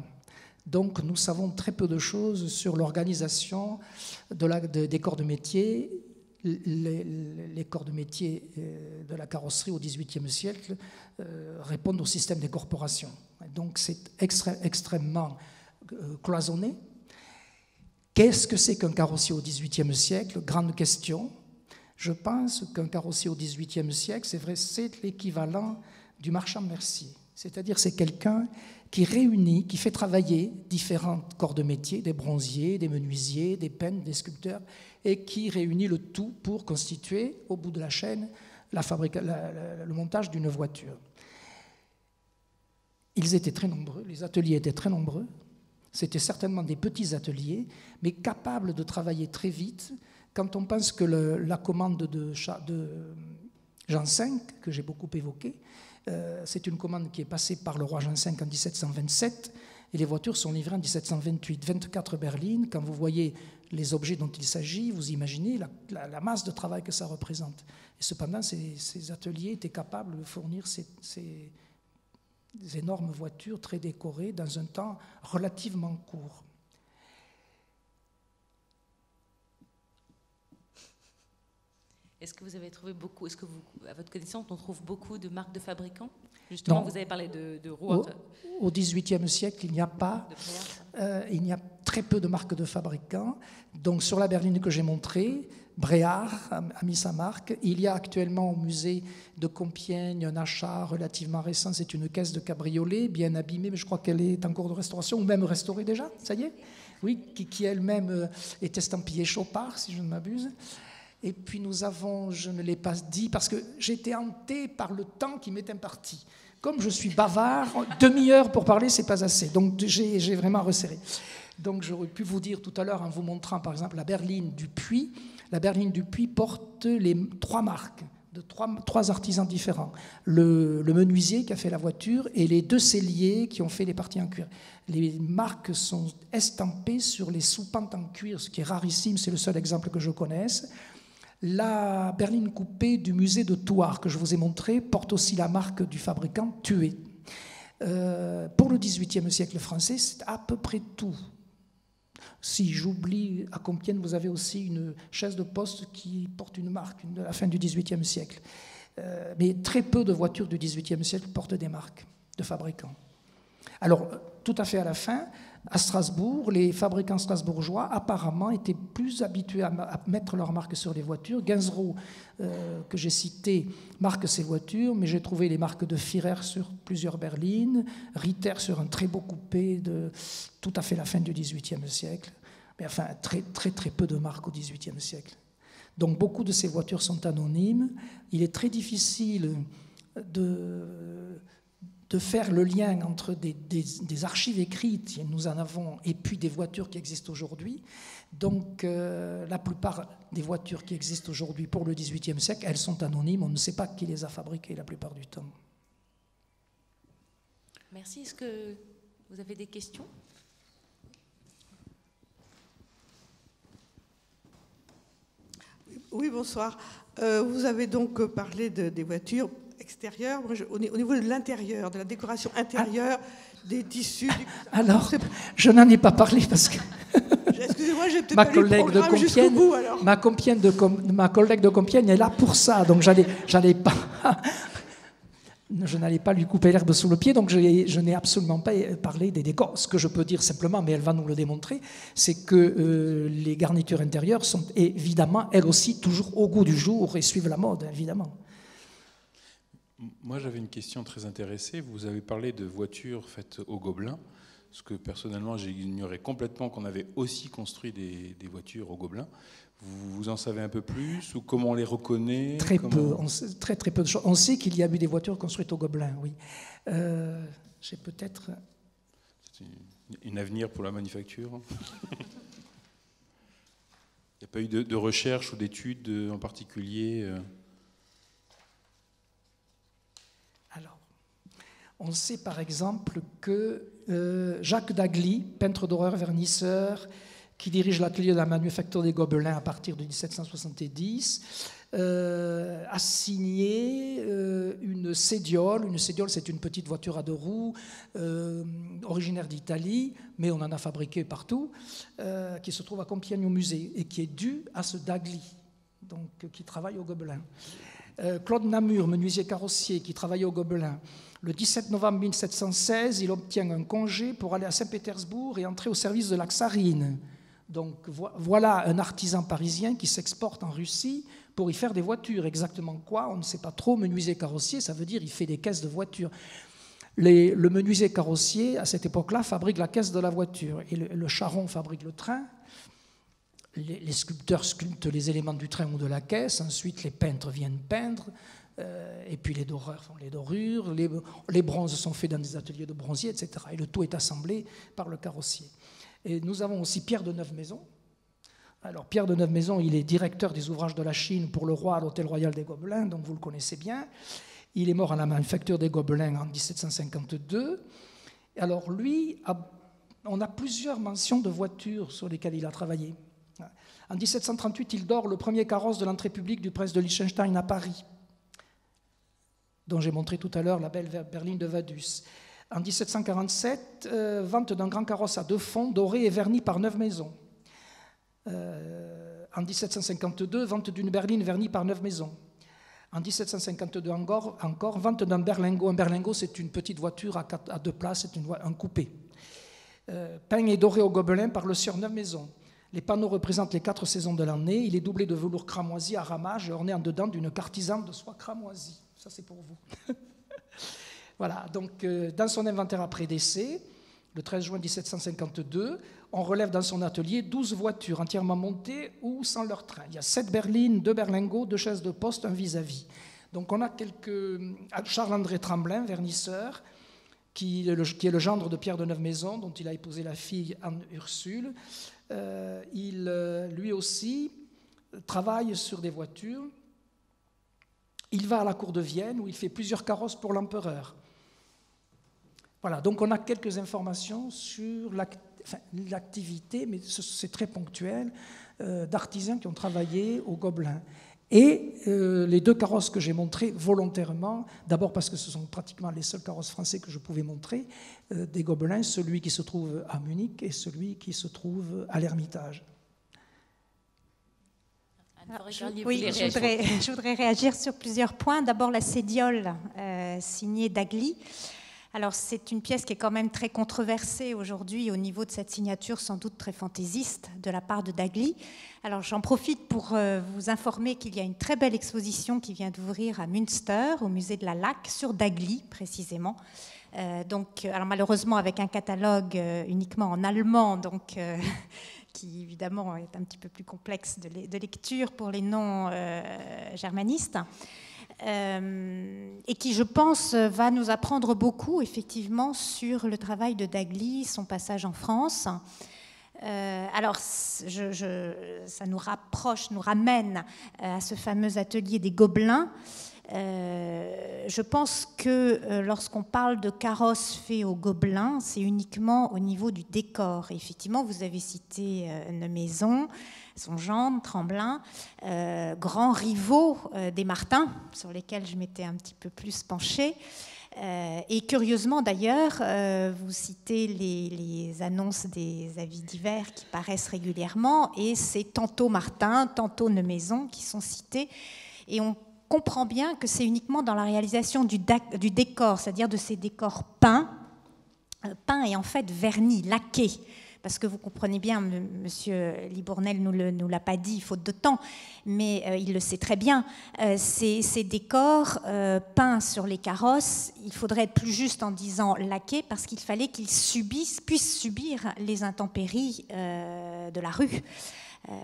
Donc nous savons très peu de choses sur l'organisation des corps de métier. Les corps de métier de la carrosserie au XVIIIe siècle répondent au système des corporations. Donc c'est extrêmement cloisonné. Qu'est-ce que c'est qu'un carrossier au XVIIIe siècle? Grande question. Je pense qu'un carrossier au XVIIIe siècle, c'est vrai, c'est l'équivalent du marchand mercier. C'est-à-dire c'est quelqu'un qui réunit, qui fait travailler différents corps de métier, des bronziers, des menuisiers, des peintres, des sculpteurs, et qui réunit le tout pour constituer, au bout de la chaîne, le montage d'une voiture. Ils étaient très nombreux, les ateliers étaient très nombreux. C'était certainement des petits ateliers, mais capables de travailler très vite. Quand on pense que la commande de Jean V, que j'ai beaucoup évoquée, c'est une commande qui est passée par le roi Jean V en 1727, et les voitures sont livrées en 1728. 24 berlines, quand vous voyez les objets dont il s'agit, vous imaginez la masse de travail que ça représente. Et cependant, ces ateliers étaient capables de fournir ces énormes voitures très décorées dans un temps relativement court. Est-ce que vous avez trouvé beaucoup, est-ce que à votre connaissance, on trouve beaucoup de marques de fabricants? Justement, vous avez parlé de roues. Au XVIIIe siècle, il n'y a très peu de marques de fabricants. Donc, sur la berline que j'ai montrée, Bréard a mis sa marque. Il y a actuellement au musée de Compiègne un achat relativement récent. C'est une caisse de cabriolet bien abîmée, mais je crois qu'elle est en cours de restauration, ou même restaurée déjà, ça y est. Oui, qui elle-même est estampillée Chopard, si je ne m'abuse. Et puis nous avons, je ne l'ai pas dit, parce que j'étais hanté par le temps qui m'est imparti. Comme je suis bavard, demi-heure pour parler, c'est pas assez. Donc j'ai vraiment resserré. Donc j'aurais pu vous dire tout à l'heure, en vous montrant par exemple la berline du Puy. La berline du Puy porte les 3 marques de 3 artisans différents. Le menuisier qui a fait la voiture et les 2 selliers qui ont fait les parties en cuir. Les marques sont estampées sur les soupentes en cuir, ce qui est rarissime, c'est le seul exemple que je connaisse. La berline coupée du musée de Thouars, que je vous ai montré, porte aussi la marque du fabricant Thué. Pour le XVIIIe siècle français, c'est à peu près tout. Si j'oublie, à Compiègne, vous avez aussi une chaise de poste qui porte une marque de la fin du XVIIIe siècle. Mais très peu de voitures du XVIIIe siècle portent des marques de fabricants. Alors, tout à fait à la fin, à Strasbourg, les fabricants strasbourgeois apparemment étaient plus habitués à mettre leur marque sur les voitures. Gainsborough, que j'ai cité, marque ses voitures, mais j'ai trouvé les marques de Führer sur plusieurs berlines, Ritter sur un très beau coupé de tout à fait la fin du XVIIIe siècle. Mais enfin, très peu de marques au XVIIIe siècle. Donc beaucoup de ces voitures sont anonymes. Il est très difficile de de faire le lien entre des archives écrites, nous en avons, et puis des voitures qui existent aujourd'hui. Donc la plupart des voitures qui existent aujourd'hui pour le XVIIIe siècle, elles sont anonymes, on ne sait pas qui les a fabriquées la plupart du temps. Merci. Est-ce que vous avez des questions ? Oui, bonsoir. Vous avez donc parlé des voitures extérieures. Moi, au niveau de l'intérieur, de la décoration intérieure, des tissus... Alors, je n'en ai pas parlé parce que... Excusez-moi, j'ai peut-être pas lu le programme jusqu'au bout, alors. Ma collègue de Compiègne est là pour ça, donc je n'allais pas lui couper l'herbe sous le pied, donc je n'ai absolument pas parlé des décors. Ce que je peux dire simplement, mais elle va nous le démontrer, c'est que les garnitures intérieures sont évidemment, elles aussi, toujours au goût du jour et suivent la mode, évidemment. Moi, j'avais une question très intéressée. Vous avez parlé de voitures faites au Gobelin, parce que personnellement, j'ignorais complètement qu'on avait aussi construit des voitures au Gobelin. Vous en savez un peu plus, ou comment on les reconnaît? Très peu, on sait, très peu de choses. On sait qu'il y a eu des voitures construites au Gobelin, oui. J'ai peut-être... C'est un avenir pour la manufacture. Il n'y a pas eu de recherche ou d'études en particulier Alors, on sait par exemple que Jacques Dagly, peintre d'horreur vernisseur, qui dirige l'atelier de la manufacture des Gobelins à partir de 1770, a signé une Cédiole. Une Cédiole, c'est une petite voiture à deux roues, originaire d'Italie, mais on en a fabriqué partout, qui se trouve à Compiègne au musée et qui est due à ce Dagly, donc, qui travaille au Gobelin. Claude Namur, menuisier carrossier, qui travaillait au Gobelin. Le 17 novembre 1716, il obtient un congé pour aller à Saint-Pétersbourg et entrer au service de la Tsarine. Donc voilà un artisan parisien qui s'exporte en Russie pour y faire des voitures. Exactement quoi, on ne sait pas trop. Menuisier carrossier, ça veut dire qu'il fait des caisses de voitures. Le menuisier carrossier, à cette époque-là, fabrique la caisse de la voiture. Et le charron fabrique le train. Les sculpteurs sculptent les éléments du train ou de la caisse. Ensuite, les peintres viennent peindre. Et puis les doreurs font les dorures. Les bronzes sont faits dans des ateliers de bronziers, etc. Et le tout est assemblé par le carrossier. Et nous avons aussi Pierre de Neuve-Maison. Alors Pierre de Neuve-Maison, il est directeur des ouvrages de la Chine pour le roi à l'Hôtel Royal des Gobelins, donc vous le connaissez bien. Il est mort à la manufacture des Gobelins en 1752. Alors lui, on a plusieurs mentions de voitures sur lesquelles il a travaillé. En 1738, il dore le premier carrosse de l'entrée publique du prince de Liechtenstein à Paris, dont j'ai montré tout à l'heure la belle berline de Vadus. En 1747, vente d'un grand carrosse à deux fonds, doré et verni par Neuve-Maison. En 1752, vente d'une berline vernie par Neuve-Maison. En 1752 encore, vente d'un berlingot. Un berlingot, c'est une petite voiture à deux places, c'est un coupé. Peint et doré au Gobelin par le sieur Neuve-Maison. Les panneaux représentent les 4 saisons de l'année. Il est doublé de velours cramoisi à ramage et orné en dedans d'une cartisane de soie cramoisie. Ça, c'est pour vous. Voilà, donc dans son inventaire après décès, le 13 juin 1752, on relève dans son atelier 12 voitures entièrement montées ou sans leur train. Il y a 7 berlines, 2 berlingots, 2 chaises de poste, un vis-à-vis. Donc on a Charles-André Tremblin, vernisseur, qui est le gendre de Pierre de Neuve-Maison, dont il a épousé la fille Anne Ursule. Lui aussi travaille sur des voitures. Il va à la cour de Vienne où il fait plusieurs carrosses pour l'empereur. Voilà, donc on a quelques informations sur l'activité, mais c'est très ponctuel, d'artisans qui ont travaillé au Gobelin. Et les 2 carrosses que j'ai montrées volontairement, d'abord parce que ce sont pratiquement les seuls carrosses français que je pouvais montrer, des Gobelins, celui qui se trouve à Munich et celui qui se trouve à l'Ermitage. Oui, je voudrais réagir sur plusieurs points. D'abord, la Cédiole signée Dagly. Alors, c'est une pièce qui est quand même très controversée aujourd'hui au niveau de cette signature, sans doute très fantaisiste de la part de Dagly. Alors, j'en profite pour vous informer qu'il y a une très belle exposition qui vient d'ouvrir à Münster, au musée de la Laque, sur Dagly, précisément. Alors malheureusement, avec un catalogue uniquement en allemand, donc... qui évidemment est un petit peu plus complexe de lecture pour les non-germanistes. et qui, je pense, va nous apprendre beaucoup, effectivement, sur le travail de Daguely, son passage en France. Alors, ça nous rapproche, nous ramène à ce fameux atelier des Gobelins. Je pense que lorsqu'on parle de carrosses faits aux Gobelins, c'est uniquement au niveau du décor. Et effectivement, vous avez cité Nemaison, son gendre, Tremblin, grands rivaux des Martins, sur lesquels je m'étais un petit peu plus penchée. Et curieusement d'ailleurs, vous citez les annonces des avis divers qui paraissent régulièrement, et c'est tantôt Martin, tantôt Nemaison qui sont cités. Et on comprend bien que c'est uniquement dans la réalisation du décor, c'est-à-dire de ces décors peints et en fait vernis, laqués. Parce que vous comprenez bien, Monsieur Libournel nous l'a pas dit, faute de temps, mais il le sait très bien, ces décors peints sur les carrosses, il faudrait être plus juste en disant laqués, parce qu'il fallait qu'ils puissent subir les intempéries de la rue.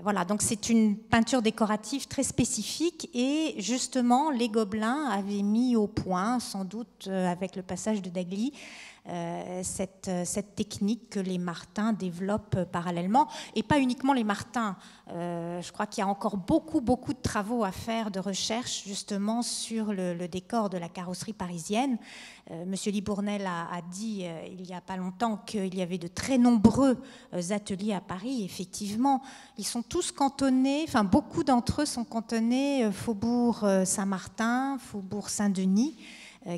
Voilà, donc c'est une peinture décorative très spécifique, et justement les Gobelins avaient mis au point, sans doute avec le passage de Daguely, cette technique que les Martins développent parallèlement, et pas uniquement les Martins. Je crois qu'il y a encore beaucoup de travaux à faire de recherche justement sur le décor de la carrosserie parisienne. Monsieur Libournel a dit il n'y a pas longtemps qu'il y avait de très nombreux ateliers à Paris. Effectivement, ils sont tous cantonnés, enfin beaucoup d'entre eux sont cantonnés Faubourg Saint-Martin, Faubourg Saint-Denis,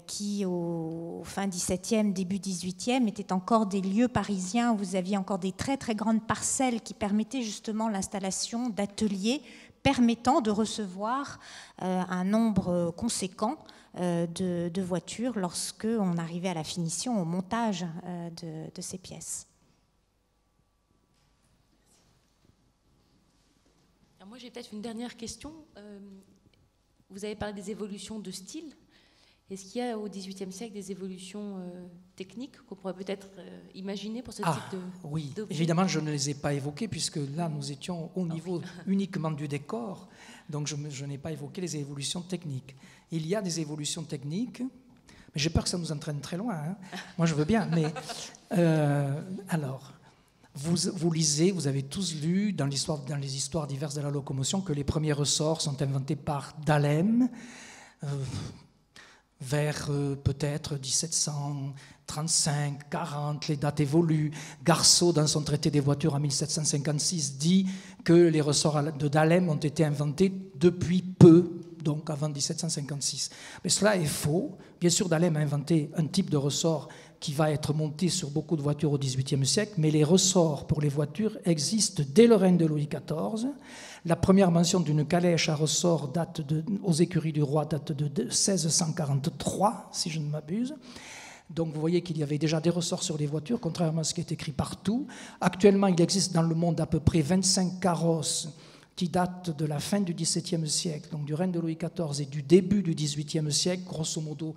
qui au fin 17e, début 18e étaient encore des lieux parisiens où vous aviez encore des très très grandes parcelles qui permettaient justement l'installation d'ateliers permettant de recevoir un nombre conséquent de voitures lorsque on arrivait à la finition, au montage de ces pièces. Alors moi j'ai peut-être une dernière question. Vous avez parlé des évolutions de style. Est-ce qu'il y a au XVIIIe siècle des évolutions techniques qu'on pourrait peut-être imaginer pour ce type de... Oui, évidemment, je ne les ai pas évoquées, puisque là, nous étions au niveau uniquement du décor, donc je n'ai pas évoqué les évolutions techniques. Il y a des évolutions techniques, mais j'ai peur que ça nous entraîne très loin. Hein. Moi, je veux bien, mais... alors, vous lisez, vous avez tous lu dans les histoires diverses de la locomotion que les premiers ressorts sont inventés par Dahlem, vers peut-être 1735, 40, les dates évoluent. Garceau, dans son traité des voitures en 1756, dit que les ressorts de Dahlem ont été inventés depuis peu, donc avant 1756. Mais cela est faux. Bien sûr, Dahlem a inventé un type de ressort qui va être monté sur beaucoup de voitures au XVIIIe siècle, mais les ressorts pour les voitures existent dès le règne de Louis XIV. La première mention d'une calèche à ressort aux écuries du roi date de 1643, si je ne m'abuse. Donc vous voyez qu'il y avait déjà des ressorts sur les voitures, contrairement à ce qui est écrit partout. Actuellement, il existe dans le monde à peu près 25 carrosses qui datent de la fin du XVIIe siècle, donc du règne de Louis XIV et du début du XVIIIe siècle, grosso modo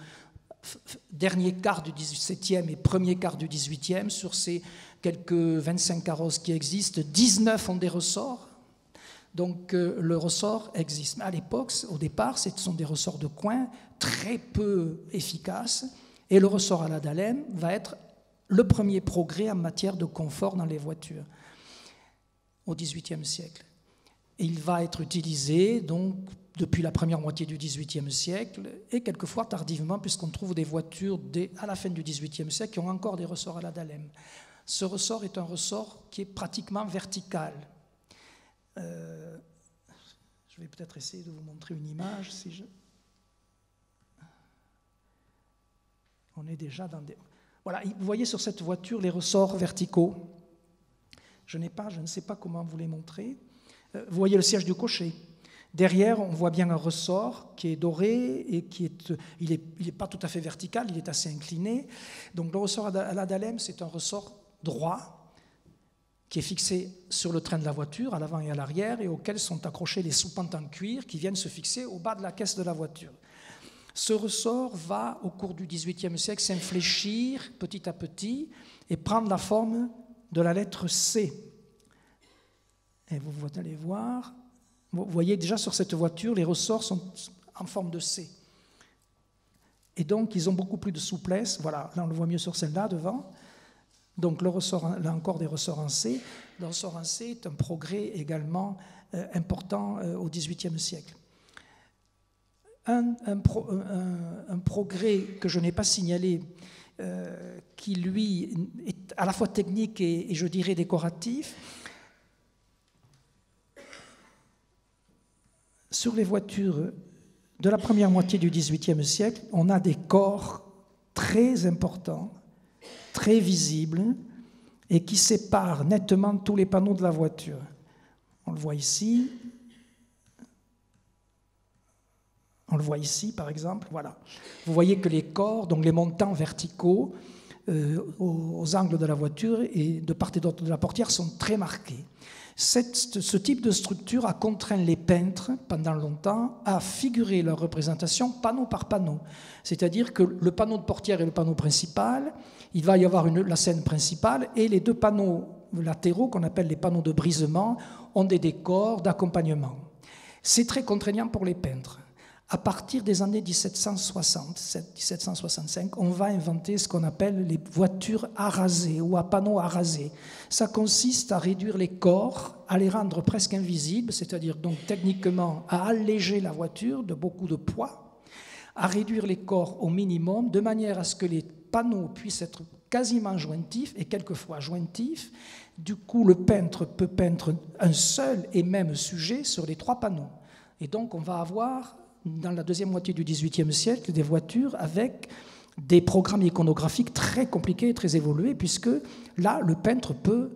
dernier quart du XVIIe et premier quart du XVIIIe. Sur ces quelques 25 carrosses qui existent, 19 ont des ressorts. Donc le ressort existe. À l'époque, au départ, ce sont des ressorts de coin très peu efficaces, et le ressort à la Dahlem va être le premier progrès en matière de confort dans les voitures au XVIIIe siècle. Et il va être utilisé donc depuis la première moitié du XVIIIe siècle, et quelquefois tardivement, puisqu'on trouve des voitures à la fin du XVIIIe siècle qui ont encore des ressorts à la Dahlem. Ce ressort est un ressort qui est pratiquement vertical. Je vais peut-être essayer de vous montrer une image. On est déjà dans des... Voilà, vous voyez sur cette voiture les ressorts verticaux. Je ne sais pas comment vous les montrer. Vous voyez le siège du cocher. Derrière, on voit bien un ressort qui est doré et il est pas tout à fait vertical, il est assez incliné. Donc le ressort à la Dahlem, c'est un ressort droit qui est fixé sur le train de la voiture, à l'avant et à l'arrière, et auquel sont accrochées les soupentes en cuir qui viennent se fixer au bas de la caisse de la voiture. Ce ressort va, au cours du XVIIIe siècle, s'infléchir petit à petit et prendre la forme de la lettre C. Et vous allez voir, vous voyez déjà sur cette voiture, les ressorts sont en forme de C. Et donc, ils ont beaucoup plus de souplesse. Voilà, là, on le voit mieux sur celle-là, devant. Donc, le ressort, là encore, des ressorts en C. Le ressort en C est un progrès également important au XVIIIe siècle. Un progrès que je n'ai pas signalé, qui, lui, est à la fois technique et je dirais, décoratif. Sur les voitures de la première moitié du XVIIIe siècle, on a des corps très importants, très visibles, et qui séparent nettement tous les panneaux de la voiture. On le voit ici. On le voit ici, par exemple. Voilà. Vous voyez que les corps, donc les montants verticaux, aux angles de la voiture et de part et d'autre de la portière, sont très marqués. Ce type de structure a contraint les peintres, pendant longtemps, à figurer leur représentation panneau par panneau. C'est-à-dire que le panneau de portière est le panneau principal, il va y avoir la scène principale, et les deux panneaux latéraux, qu'on appelle les panneaux de brisement, ont des décors d'accompagnement. C'est très contraignant pour les peintres. À partir des années 1760-1765, on va inventer ce qu'on appelle les voitures arasées ou à panneaux arasés. Ça consiste à réduire les corps, à les rendre presque invisibles, c'est-à-dire donc techniquement à alléger la voiture de beaucoup de poids, à réduire les corps au minimum, de manière à ce que les panneaux puissent être quasiment jointifs et quelquefois jointifs. Du coup, le peintre peut peindre un seul et même sujet sur les 3 panneaux. Et donc, on va avoir dans la deuxième moitié du XVIIIe siècle, des voitures avec des programmes iconographiques très compliqués et très évolués, puisque là, le peintre peut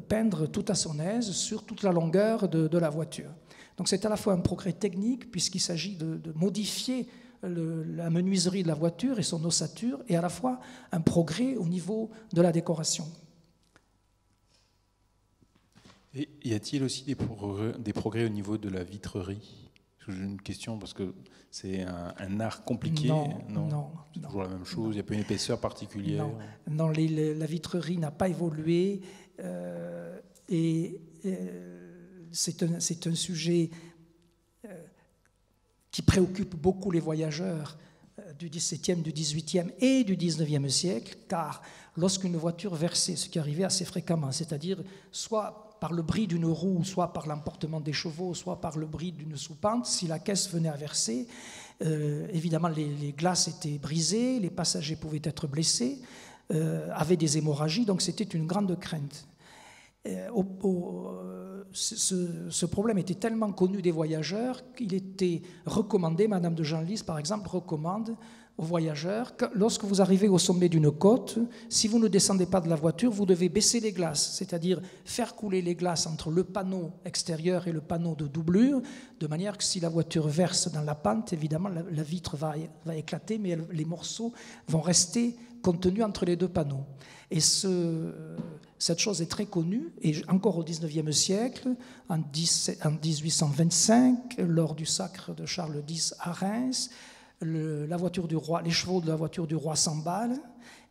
peindre tout à son aise sur toute la longueur de la voiture. Donc c'est à la fois un progrès technique, puisqu'il s'agit de modifier la menuiserie de la voiture et son ossature, et à la fois un progrès au niveau de la décoration. Et y a-t-il aussi des progrès au niveau de la vitrerie ? J'ai une question parce que c'est un art compliqué. Non. C'est toujours la même chose, il n'y a pas une épaisseur particulière. Non, la vitrerie n'a pas évolué c'est un sujet qui préoccupe beaucoup les voyageurs du XVIIe, du XVIIIe et du XIXe siècle, car lorsqu'une voiture versait, ce qui arrivait assez fréquemment, c'est-à-dire soit par le bris d'une roue, soit par l'emportement des chevaux, soit par le bris d'une soupente, si la caisse venait à verser, évidemment les glaces étaient brisées, les passagers pouvaient être blessés, avaient des hémorragies, donc c'était une grande crainte. Ce problème était tellement connu des voyageurs qu'il était recommandé, Madame de Genlis par exemple recommande aux voyageurs que lorsque vous arrivez au sommet d'une côte, si vous ne descendez pas de la voiture, vous devez baisser les glaces, c'est-à-dire faire couler les glaces entre le panneau extérieur et le panneau de doublure, de manière que si la voiture verse dans la pente, évidemment la vitre va éclater, mais les morceaux vont rester contenus entre les deux panneaux. Et cette chose est très connue, et encore au XIXe siècle, en 1825, lors du sacre de Charles X à Reims, la voiture du roi, les chevaux de la voiture du roi s'emballent,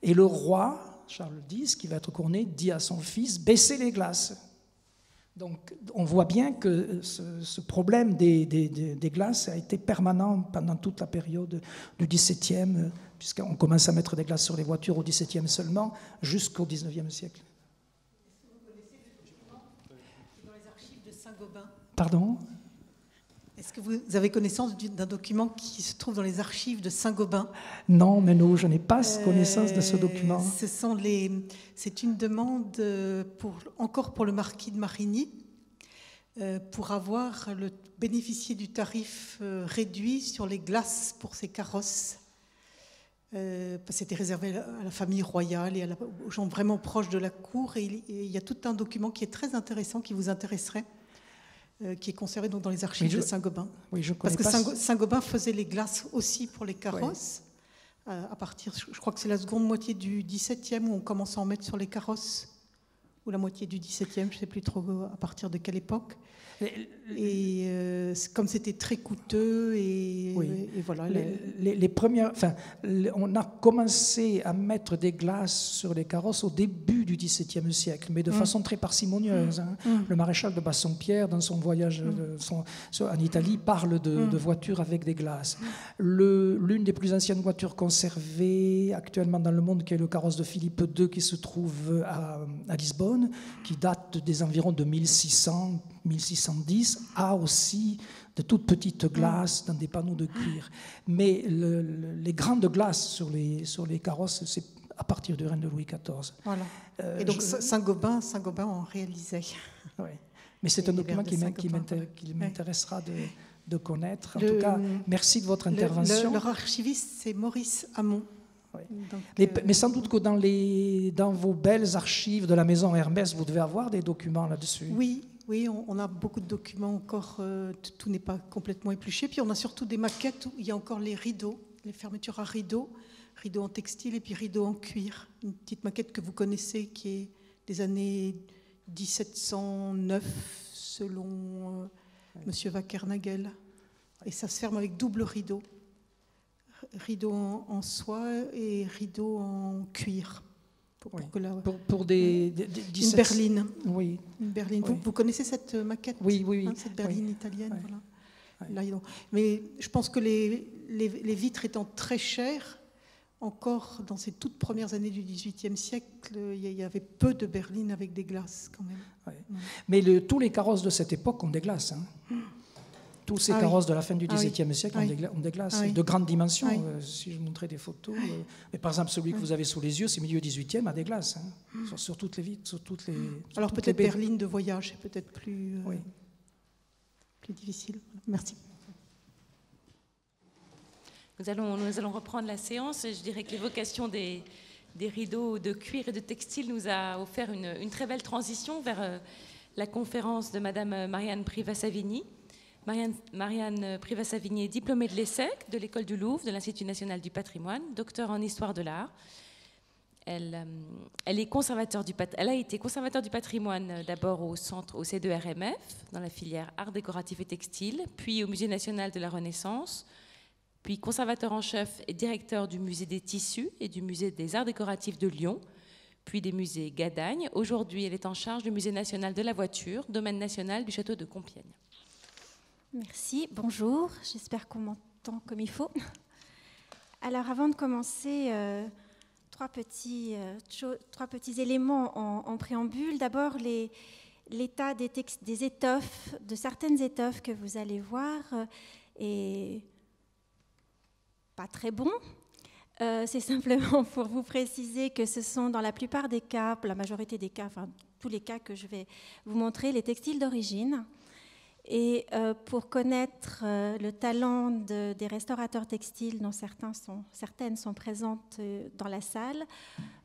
et le roi, Charles X, qui va être couronné, dit à son fils « baissez les glaces ». Donc on voit bien que ce problème des glaces a été permanent pendant toute la période du XVIIe, puisqu'on commence à mettre des glaces sur les voitures au XVIIe seulement, jusqu'au XIXe siècle. Est-ce que vous connaissez le document dans les archives de Saint-Gobain ? Pardon ? Est-ce que vous avez connaissance d'un document qui se trouve dans les archives de Saint-Gobain ? Non, mais non, je n'ai pas connaissance de ce document. C'est une demande encore pour le marquis de Marigny, pour bénéficier du tarif réduit sur les glaces pour ses carrosses. C'était réservé à la famille royale et aux gens vraiment proches de la cour. Et il y a tout un document qui est très intéressant, qui vous intéresserait, qui est conservé donc dans les archives de Saint-Gobain. Oui, je connais. Parce que Saint-Gobain faisait les glaces aussi pour les carrosses. Oui. À partir, je crois que c'est la seconde moitié du XVIIe où on commence à en mettre sur les carrosses. ou la moitié du XVIIe, je ne sais plus trop à partir de quelle époque. Et comme c'était très coûteux, et voilà. Les premières, on a commencé à mettre des glaces sur les carrosses au début du XVIIe siècle, mais de façon très parcimonieuse. Le maréchal de Bassompierre, dans son voyage en Italie, parle de voitures avec des glaces. L'une des plus anciennes voitures conservées actuellement dans le monde, qui est le carrosse de Philippe II, qui se trouve à Lisbonne, qui date des environs de 1610, a aussi de toutes petites glaces dans des panneaux de cuir. Mais les grandes glaces sur les carrosses, c'est à partir du règne de Louis XIV. Voilà. Et donc Saint-Gobain en réalisait. Oui. Mais c'est un document qui m'intéressera de connaître. En tout cas, merci de votre intervention. Leur archiviste, c'est Maurice Hamon. Oui. Donc, mais sans doute que dans vos belles archives de la maison Hermès, vous devez avoir des documents là-dessus. Oui, on a beaucoup de documents encore, tout n'est pas complètement épluché. Puis on a surtout des maquettes où il y a encore les rideaux, les fermetures à rideaux en textile et puis rideaux en cuir. Une petite maquette que vous connaissez qui est des années 1709 selon Monsieur Wackernagel. Et ça se ferme avec double rideau. Rideau en soie et rideau en cuir. Pour des une berline. Oui. Une berline. Oui. Vous connaissez cette maquette? Oui. Cette berline italienne. Oui. Voilà. Là, mais je pense que les vitres étant très chères, encore dans ces toutes premières années du XVIIIe siècle, il y avait peu de berlines avec des glaces quand même. Oui. Mais tous les carrosses de cette époque ont des glaces. Tous ces carrosses de la fin du XVIIe siècle ont des glaces de grande dimension. Si je montrais des photos, mais par exemple celui que vous avez sous les yeux, c'est milieu XVIIIe, a des glaces sur toutes les vitres, Alors peut-être berline de voyage, c'est peut-être plus difficile. Merci. Nous allons reprendre la séance. Je dirais que l'évocation des rideaux de cuir et de textile nous a offert une très belle transition vers la conférence de Madame Marianne Privas-Savigny. Marianne Privas-Savigny est diplômée de l'ESSEC, de l'École du Louvre, de l'Institut national du patrimoine, docteur en histoire de l'art. Elle a été conservateur du patrimoine d'abord au C2RMF, dans la filière art décoratif et textile, puis au Musée national de la Renaissance, puis conservateur en chef et directeur du Musée des tissus et du Musée des arts décoratifs de Lyon, puis des musées Gadagne. Aujourd'hui, elle est en charge du Musée national de la voiture, domaine national du château de Compiègne. Merci, bonjour, j'espère qu'on m'entend comme il faut. Alors avant de commencer, trois petits éléments en préambule. D'abord, l'état des étoffes, de certaines étoffes que vous allez voir est pas très bon. C'est simplement pour vous préciser que ce sont dans la plupart des cas, la majorité des cas, enfin tous les cas que je vais vous montrer, les textiles d'origine. Et pour connaître le talent des restaurateurs textiles, dont certaines sont présentes dans la salle,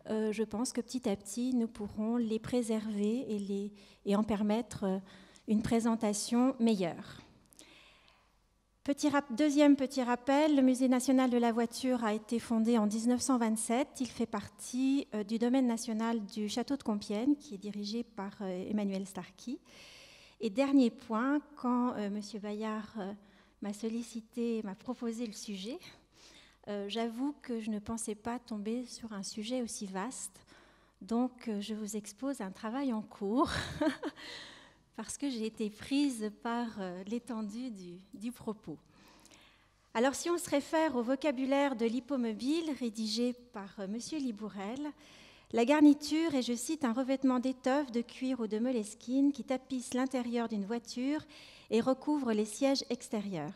je pense que petit à petit, nous pourrons les préserver et en permettre une présentation meilleure. Deuxième petit rappel, le Musée national de la voiture a été fondé en 1927. Il fait partie du domaine national du château de Compiègne, qui est dirigé par Emmanuel Starkey. Et dernier point, quand M. Bayard m'a proposé le sujet, j'avoue que je ne pensais pas tomber sur un sujet aussi vaste. Donc, je vous expose un travail en cours, parce que j'ai été prise par l'étendue du propos. Alors, si on se réfère au vocabulaire de l'hippomobile rédigé par M. Libourel, la garniture est, je cite, un revêtement d'étoffe, de cuir ou de moleskine qui tapisse l'intérieur d'une voiture et recouvre les sièges extérieurs.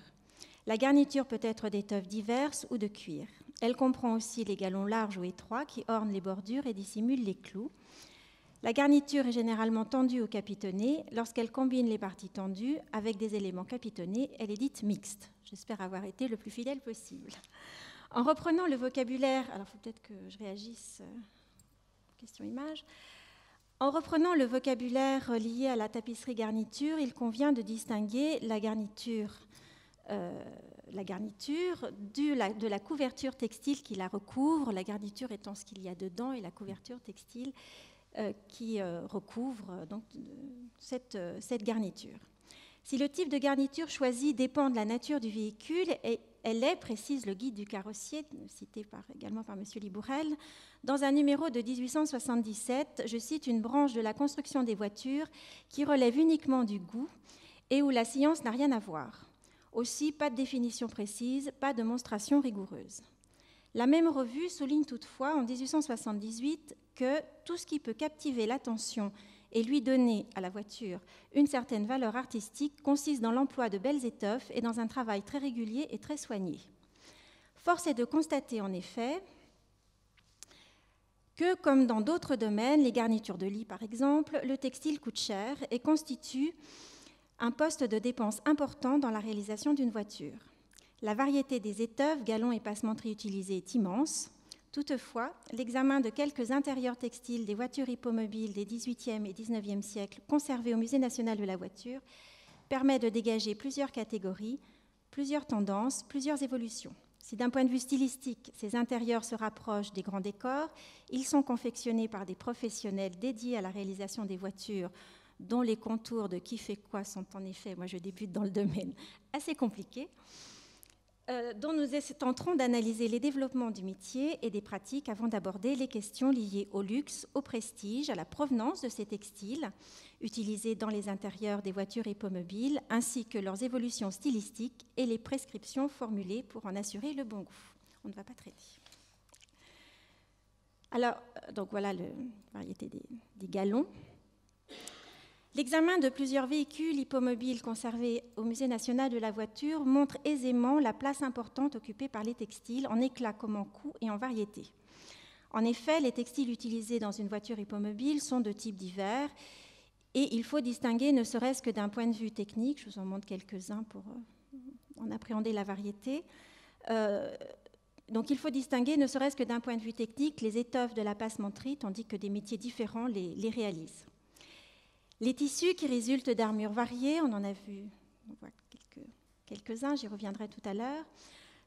La garniture peut être d'étoffes diverses ou de cuir. Elle comprend aussi les galons larges ou étroits qui ornent les bordures et dissimulent les clous. La garniture est généralement tendue ou capitonnée. Lorsqu'elle combine les parties tendues avec des éléments capitonnés, elle est dite mixte. J'espère avoir été le plus fidèle possible. En reprenant le vocabulaire, alors il faut peut-être que je réagisse... Question-image. En reprenant le vocabulaire lié à la tapisserie garniture, il convient de distinguer la garniture de la couverture textile qui la recouvre, la garniture étant ce qu'il y a dedans et la couverture textile qui recouvre donc, cette garniture. Si le type de garniture choisi dépend de la nature du véhicule, elle est, précise le guide du carrossier, cité également par M. Libourel, dans un numéro de 1877, je cite, une branche de la construction des voitures qui relève uniquement du goût et où la science n'a rien à voir. Aussi, pas de définition précise, pas de monstration rigoureuse. La même revue souligne toutefois en 1878 que tout ce qui peut captiver l'attention et lui donner à la voiture une certaine valeur artistique consiste dans l'emploi de belles étoffes et dans un travail très régulier et très soigné. Force est de constater en effet que, comme dans d'autres domaines, les garnitures de lit par exemple, le textile coûte cher et constitue un poste de dépense important dans la réalisation d'une voiture. La variété des étoffes, galons et passementeries utilisées est immense. Toutefois, l'examen de quelques intérieurs textiles des voitures hippomobiles des XVIIIe et XIXe siècles conservés au Musée national de la voiture permet de dégager plusieurs catégories, plusieurs tendances, plusieurs évolutions. Si d'un point de vue stylistique, ces intérieurs se rapprochent des grands décors, ils sont confectionnés par des professionnels dédiés à la réalisation des voitures dont les contours de qui fait quoi sont en effet, moi je débute dans le domaine, assez compliqués, dont nous tenterons d'analyser les développements du métier et des pratiques avant d'aborder les questions liées au luxe, au prestige, à la provenance de ces textiles utilisés dans les intérieurs des voitures hippomobiles, ainsi que leurs évolutions stylistiques et les prescriptions formulées pour en assurer le bon goût. On ne va pas traiter. Alors, donc voilà la variété des galons. L'examen de plusieurs véhicules hippomobiles conservés au Musée national de la voiture montre aisément la place importante occupée par les textiles, en éclat comme en coût et en variété. En effet, les textiles utilisés dans une voiture hippomobile sont de types divers et il faut distinguer, ne serait-ce que d'un point de vue technique, je vous en montre quelques-uns pour en appréhender la variété. Donc il faut distinguer, ne serait-ce que d'un point de vue technique, les étoffes de la passementerie, tandis que des métiers différents les réalisent. Les tissus qui résultent d'armures variées, on en a vu, on voit quelques-uns, j'y reviendrai tout à l'heure,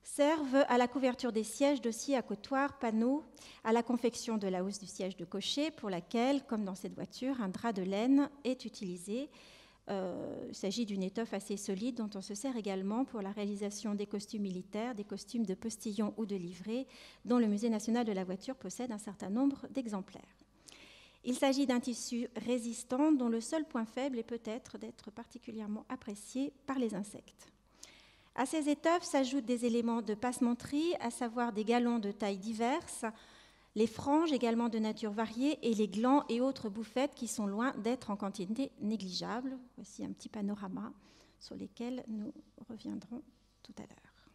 servent à la couverture des sièges, dossiers, accotoirs, panneaux, à la confection de la housse du siège de cocher, pour laquelle, comme dans cette voiture, un drap de laine est utilisé. Il s'agit d'une étoffe assez solide dont on se sert également pour la réalisation des costumes militaires, des costumes de postillon ou de livrée, dont le Musée national de la voiture possède un certain nombre d'exemplaires. Il s'agit d'un tissu résistant dont le seul point faible est peut-être d'être particulièrement apprécié par les insectes. À ces étoffes s'ajoutent des éléments de passementerie, à savoir des galons de tailles diverses, les franges également de nature variée et les glands et autres bouffettes qui sont loin d'être en quantité négligeable. Voici un petit panorama sur lesquels nous reviendrons tout à l'heure.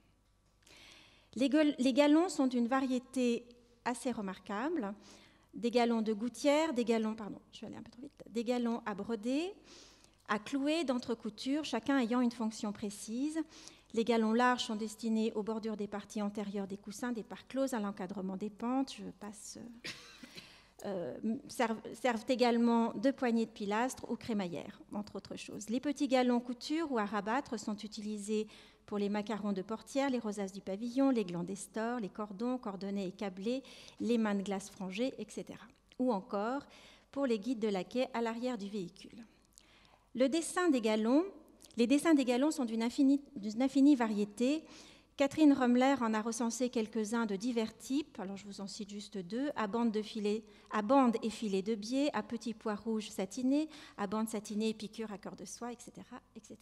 Les galons sont d'une variété assez remarquable. Des galons de gouttière, des galons à broder, à clouer, d'entrecouture, chacun ayant une fonction précise. Les galons larges sont destinés aux bordures des parties antérieures des coussins, des parts closes, à l'encadrement des pentes. Servent également de poignées de pilastres ou crémaillères, entre autres choses. Les petits galons couture ou à rabattre sont utilisés pour les macarons de portière, les rosaces du pavillon, les glands des stores, les cordons, cordonnets et câblés, les mains de glace frangées, etc. Ou encore pour les guides de laquais à l'arrière du véhicule. Les dessins des galons sont d'une infinie variété. Catherine Rummler en a recensé quelques-uns de divers types, alors je vous en cite juste deux, à bande et filet de biais, à petits pois rouges satinés, à bande satinée et piqûre à cœur de soie, etc., etc.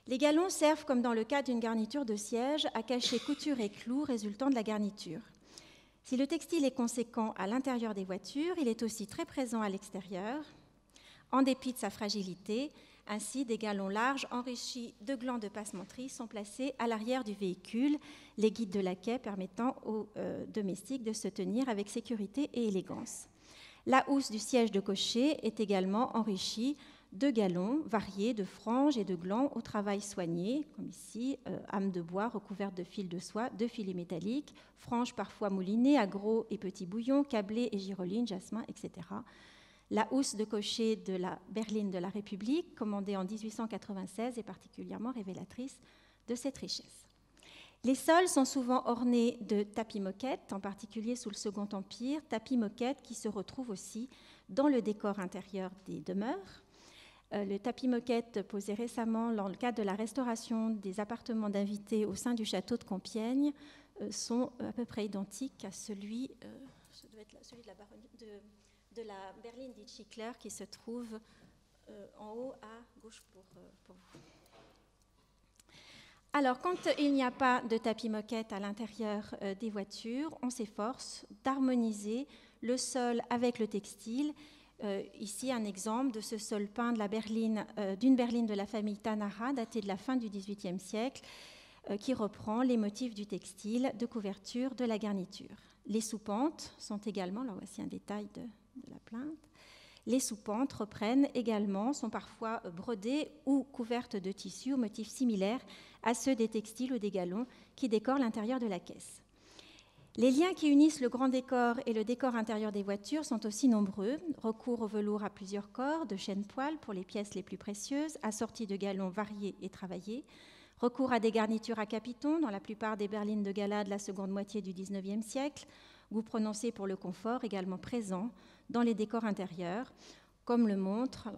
Les galons servent, comme dans le cas d'une garniture de siège, à cacher couture et clous résultant de la garniture. Si le textile est conséquent à l'intérieur des voitures, il est aussi très présent à l'extérieur, en dépit de sa fragilité. Ainsi, des galons larges enrichis de glands de passementerie sont placés à l'arrière du véhicule, les guides de laquais permettant aux domestiques de se tenir avec sécurité et élégance. La housse du siège de cocher est également enrichie de galons variés, de franges et de glands au travail soigné, comme ici, âmes de bois recouvertes de fils de soie, de filets métalliques, franges parfois moulinées à gros et petits bouillons, câblés et girolines, jasmin, etc. La housse de cocher de la berline de la République, commandée en 1896, est particulièrement révélatrice de cette richesse. Les sols sont souvent ornés de tapis moquettes, en particulier sous le Second Empire, tapis moquettes qui se retrouvent aussi dans le décor intérieur des demeures. Le tapis moquette posé récemment dans le cadre de la restauration des appartements d'invités au sein du château de Compiègne sont à peu près identiques à celui, de la berline dit Schickler qui se trouve en haut à gauche pour vous. Alors, quand il n'y a pas de tapis moquette à l'intérieur des voitures, on s'efforce d'harmoniser le sol avec le textile. Ici, un exemple de ce sol peint d'une berline de la famille Tanara, datée de la fin du XVIIIe siècle, qui reprend les motifs du textile de couverture de la garniture. Les soupentes sont également, alors voici un détail de la plainte, les soupentes reprennent également, sont parfois brodées ou couvertes de tissus aux motifs similaires à ceux des textiles ou des galons qui décorent l'intérieur de la caisse. Les liens qui unissent le grand décor et le décor intérieur des voitures sont aussi nombreux. Recours au velours à plusieurs corps, de chêne-poil pour les pièces les plus précieuses, assortis de galons variés et travaillés. Recours à des garnitures à capitons dans la plupart des berlines de gala de la seconde moitié du XIXe siècle. Goût prononcé pour le confort, également présent dans les décors intérieurs, comme le montre,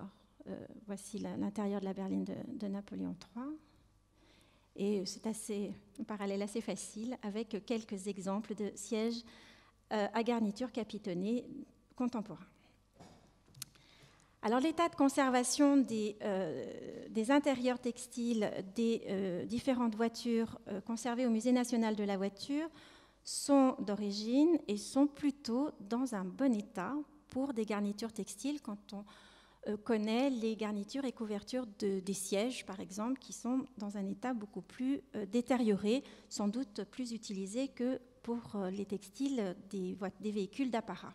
voici l'intérieur de la berline de Napoléon III. Et c'est un parallèle assez facile avec quelques exemples de sièges à garniture capitonnée contemporains. Alors, l'état de conservation des intérieurs textiles des différentes voitures conservées au Musée national de la voiture sont d'origine et sont plutôt dans un bon état pour des garnitures textiles quand on connaît les garnitures et couvertures des sièges, par exemple, qui sont dans un état beaucoup plus détérioré, sans doute plus utilisé que pour les textiles des véhicules d'apparat.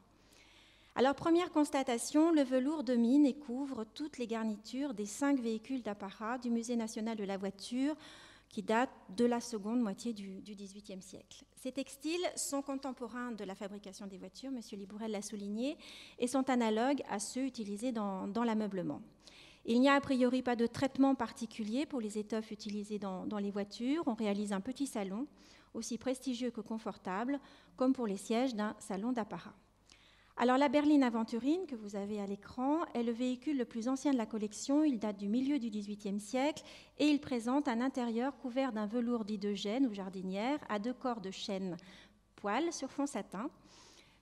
Alors, première constatation, le velours domine et couvre toutes les garnitures des 5 véhicules d'apparat du Musée national de la voiture qui datent de la seconde moitié du XVIIIe siècle. Ces textiles sont contemporains de la fabrication des voitures, M. Libourel l'a souligné, et sont analogues à ceux utilisés dans l'ameublement. Il n'y a a priori pas de traitement particulier pour les étoffes utilisées dans les voitures. On réalise un petit salon, aussi prestigieux que confortable, comme pour les sièges d'un salon d'apparat. Alors, la berline Aventurine, que vous avez à l'écran, est le véhicule le plus ancien de la collection. Il date du milieu du XVIIIe siècle et il présente un intérieur couvert d'un velours dit de gêne ou jardinière à 2 corps de chêne poil sur fond satin.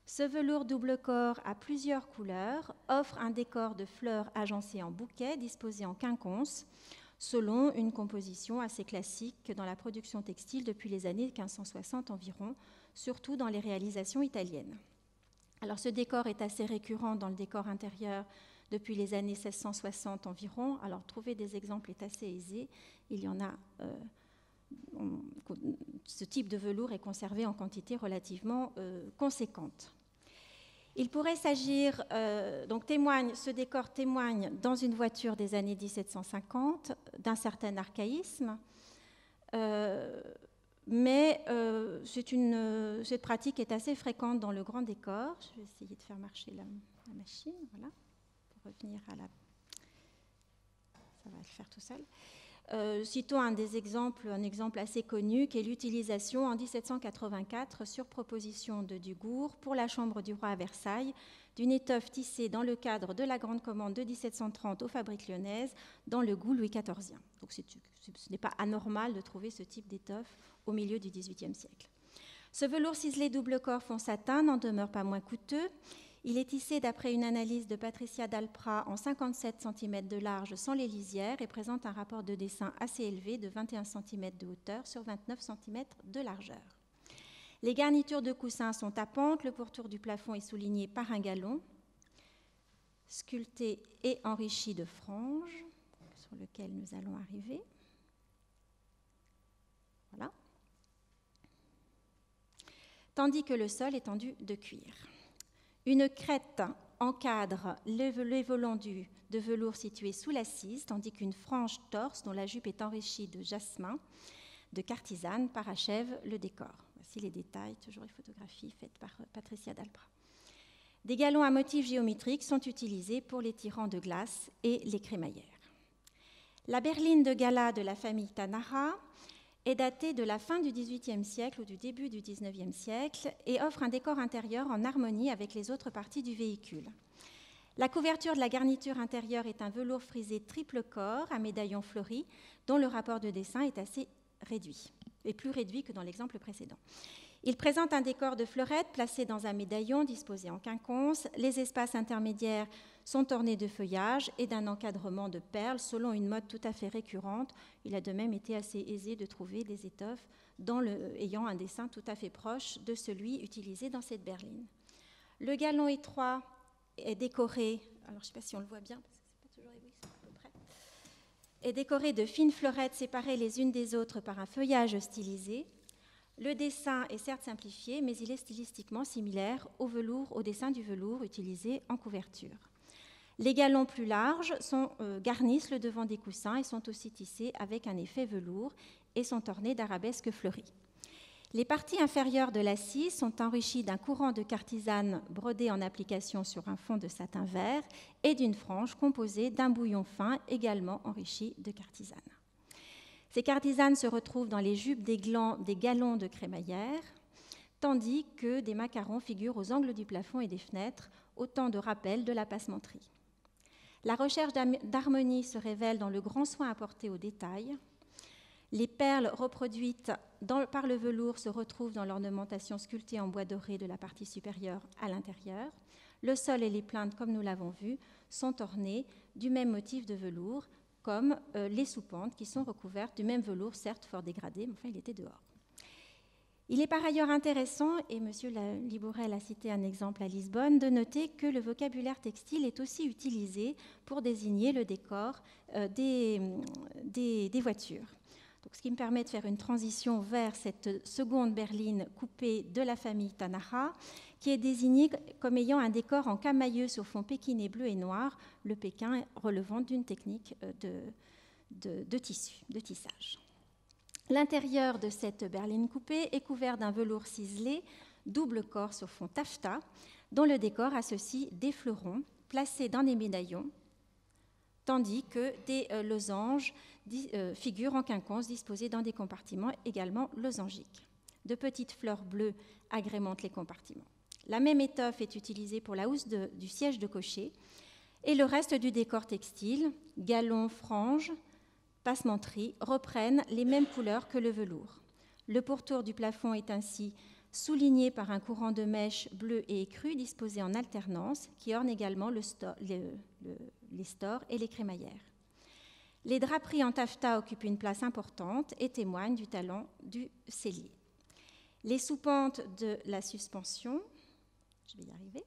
Ce velours double corps à plusieurs couleurs offre un décor de fleurs agencées en bouquets disposés en quinconce, selon une composition assez classique dans la production textile depuis les années 1560 environ, surtout dans les réalisations italiennes. Alors, ce décor est assez récurrent dans le décor intérieur depuis les années 1660 environ. Alors, trouver des exemples est assez aisé. Il y en a. Ce type de velours est conservé en quantité relativement conséquente. Il pourrait s'agir, ce décor témoigne dans une voiture des années 1750 d'un certain archaïsme. Mais cette pratique est assez fréquente dans le grand décor. Je vais essayer de faire marcher la machine, voilà, pour revenir à la... Ça va le faire tout seul. Citons un exemple assez connu, qui est l'utilisation en 1784, sur proposition de Dugourc, pour la chambre du roi à Versailles, d'une étoffe tissée dans le cadre de la Grande Commande de 1730 aux fabriques lyonnaises, dans le goût Louis XIVien. Donc ce n'est pas anormal de trouver ce type d'étoffe au milieu du XVIIIe siècle. Ce velours ciselé double corps fond satin n'en demeure pas moins coûteux. Il est tissé d'après une analyse de Patricia Dalprat en 57 cm de large sans les lisières et présente un rapport de dessin assez élevé de 21 cm de hauteur sur 29 cm de largeur. Les garnitures de coussins sont à pente, le pourtour du plafond est souligné par un galon, sculpté et enrichi de franges, sur lequel nous allons arriver. Voilà. Tandis que le sol est tendu de cuir. Une crête encadre les volants de velours situés sous l'assise, tandis qu'une frange torse, dont la jupe est enrichie de jasmin, de cartisane, parachève le décor. Voici les détails, toujours les photographies faites par Patricia Dalprat. Des galons à motifs géométriques sont utilisés pour les tirants de glace et les crémaillères. La berline de gala de la famille Tanara est datée de la fin du XVIIIe siècle ou du début du XIXe siècle et offre un décor intérieur en harmonie avec les autres parties du véhicule. La couverture de la garniture intérieure est un velours frisé triple corps à médaillon fleuri, dont le rapport de dessin est assez réduit, et plus réduit que dans l'exemple précédent. Il présente un décor de fleurettes placé dans un médaillon disposé en quinconce. Les espaces intermédiaires sont ornés de feuillage et d'un encadrement de perles selon une mode tout à fait récurrente. Il a de même été assez aisé de trouver des étoffes ayant un dessin tout à fait proche de celui utilisé dans cette berline. Le galon étroit est décoré, alors je ne sais pas si on le voit bien, parce que c'est pas toujours éblouissant à peu près, est décoré de fines fleurettes séparées les unes des autres par un feuillage stylisé. Le dessin est certes simplifié, mais il est stylistiquement similaire au dessin du velours utilisé en couverture. Les galons plus larges garnissent le devant des coussins et sont aussi tissés avec un effet velours et sont ornés d'arabesques fleuries. Les parties inférieures de l'assise sont enrichies d'un courant de cartisane brodé en application sur un fond de satin vert et d'une frange composée d'un bouillon fin également enrichi de cartisane. Ces cartisanes se retrouvent dans les jupes des galons de crémaillère, tandis que des macarons figurent aux angles du plafond et des fenêtres, autant de rappels de la passementerie. La recherche d'harmonie se révèle dans le grand soin apporté aux détails. Les perles reproduites par le velours se retrouvent dans l'ornementation sculptée en bois doré de la partie supérieure à l'intérieur. Le sol et les plinthes, comme nous l'avons vu, sont ornés du même motif de velours, comme les soupentes qui sont recouvertes du même velours, certes fort dégradé, mais enfin il était dehors. Il est par ailleurs intéressant, et M. Libourel a cité un exemple à Lisbonne, de noter que le vocabulaire textile est aussi utilisé pour désigner le décor des voitures. Donc, ce qui me permet de faire une transition vers cette seconde berline coupée de la famille Tanaka, qui est désignée comme ayant un décor en camailleux sur fond pékiné bleu et noir, le pékin relevant d'une technique de tissage. L'intérieur de cette berline coupée est couvert d'un velours ciselé, double corps sur fond taffetas, dont le décor associe des fleurons placés dans des médaillons, tandis que des losanges figurent en quinconce disposés dans des compartiments également losangiques. De petites fleurs bleues agrémentent les compartiments. La même étoffe est utilisée pour la housse du siège de cocher et le reste du décor textile, galons, franges, passementerie, reprennent les mêmes couleurs que le velours. Le pourtour du plafond est ainsi souligné par un courant de mèches bleues et écrues disposés en alternance qui ornent également les stores et les crémaillères. Les draperies en taffetas occupent une place importante et témoignent du talent du sellier. Les soupentes de la suspension, je vais y arriver,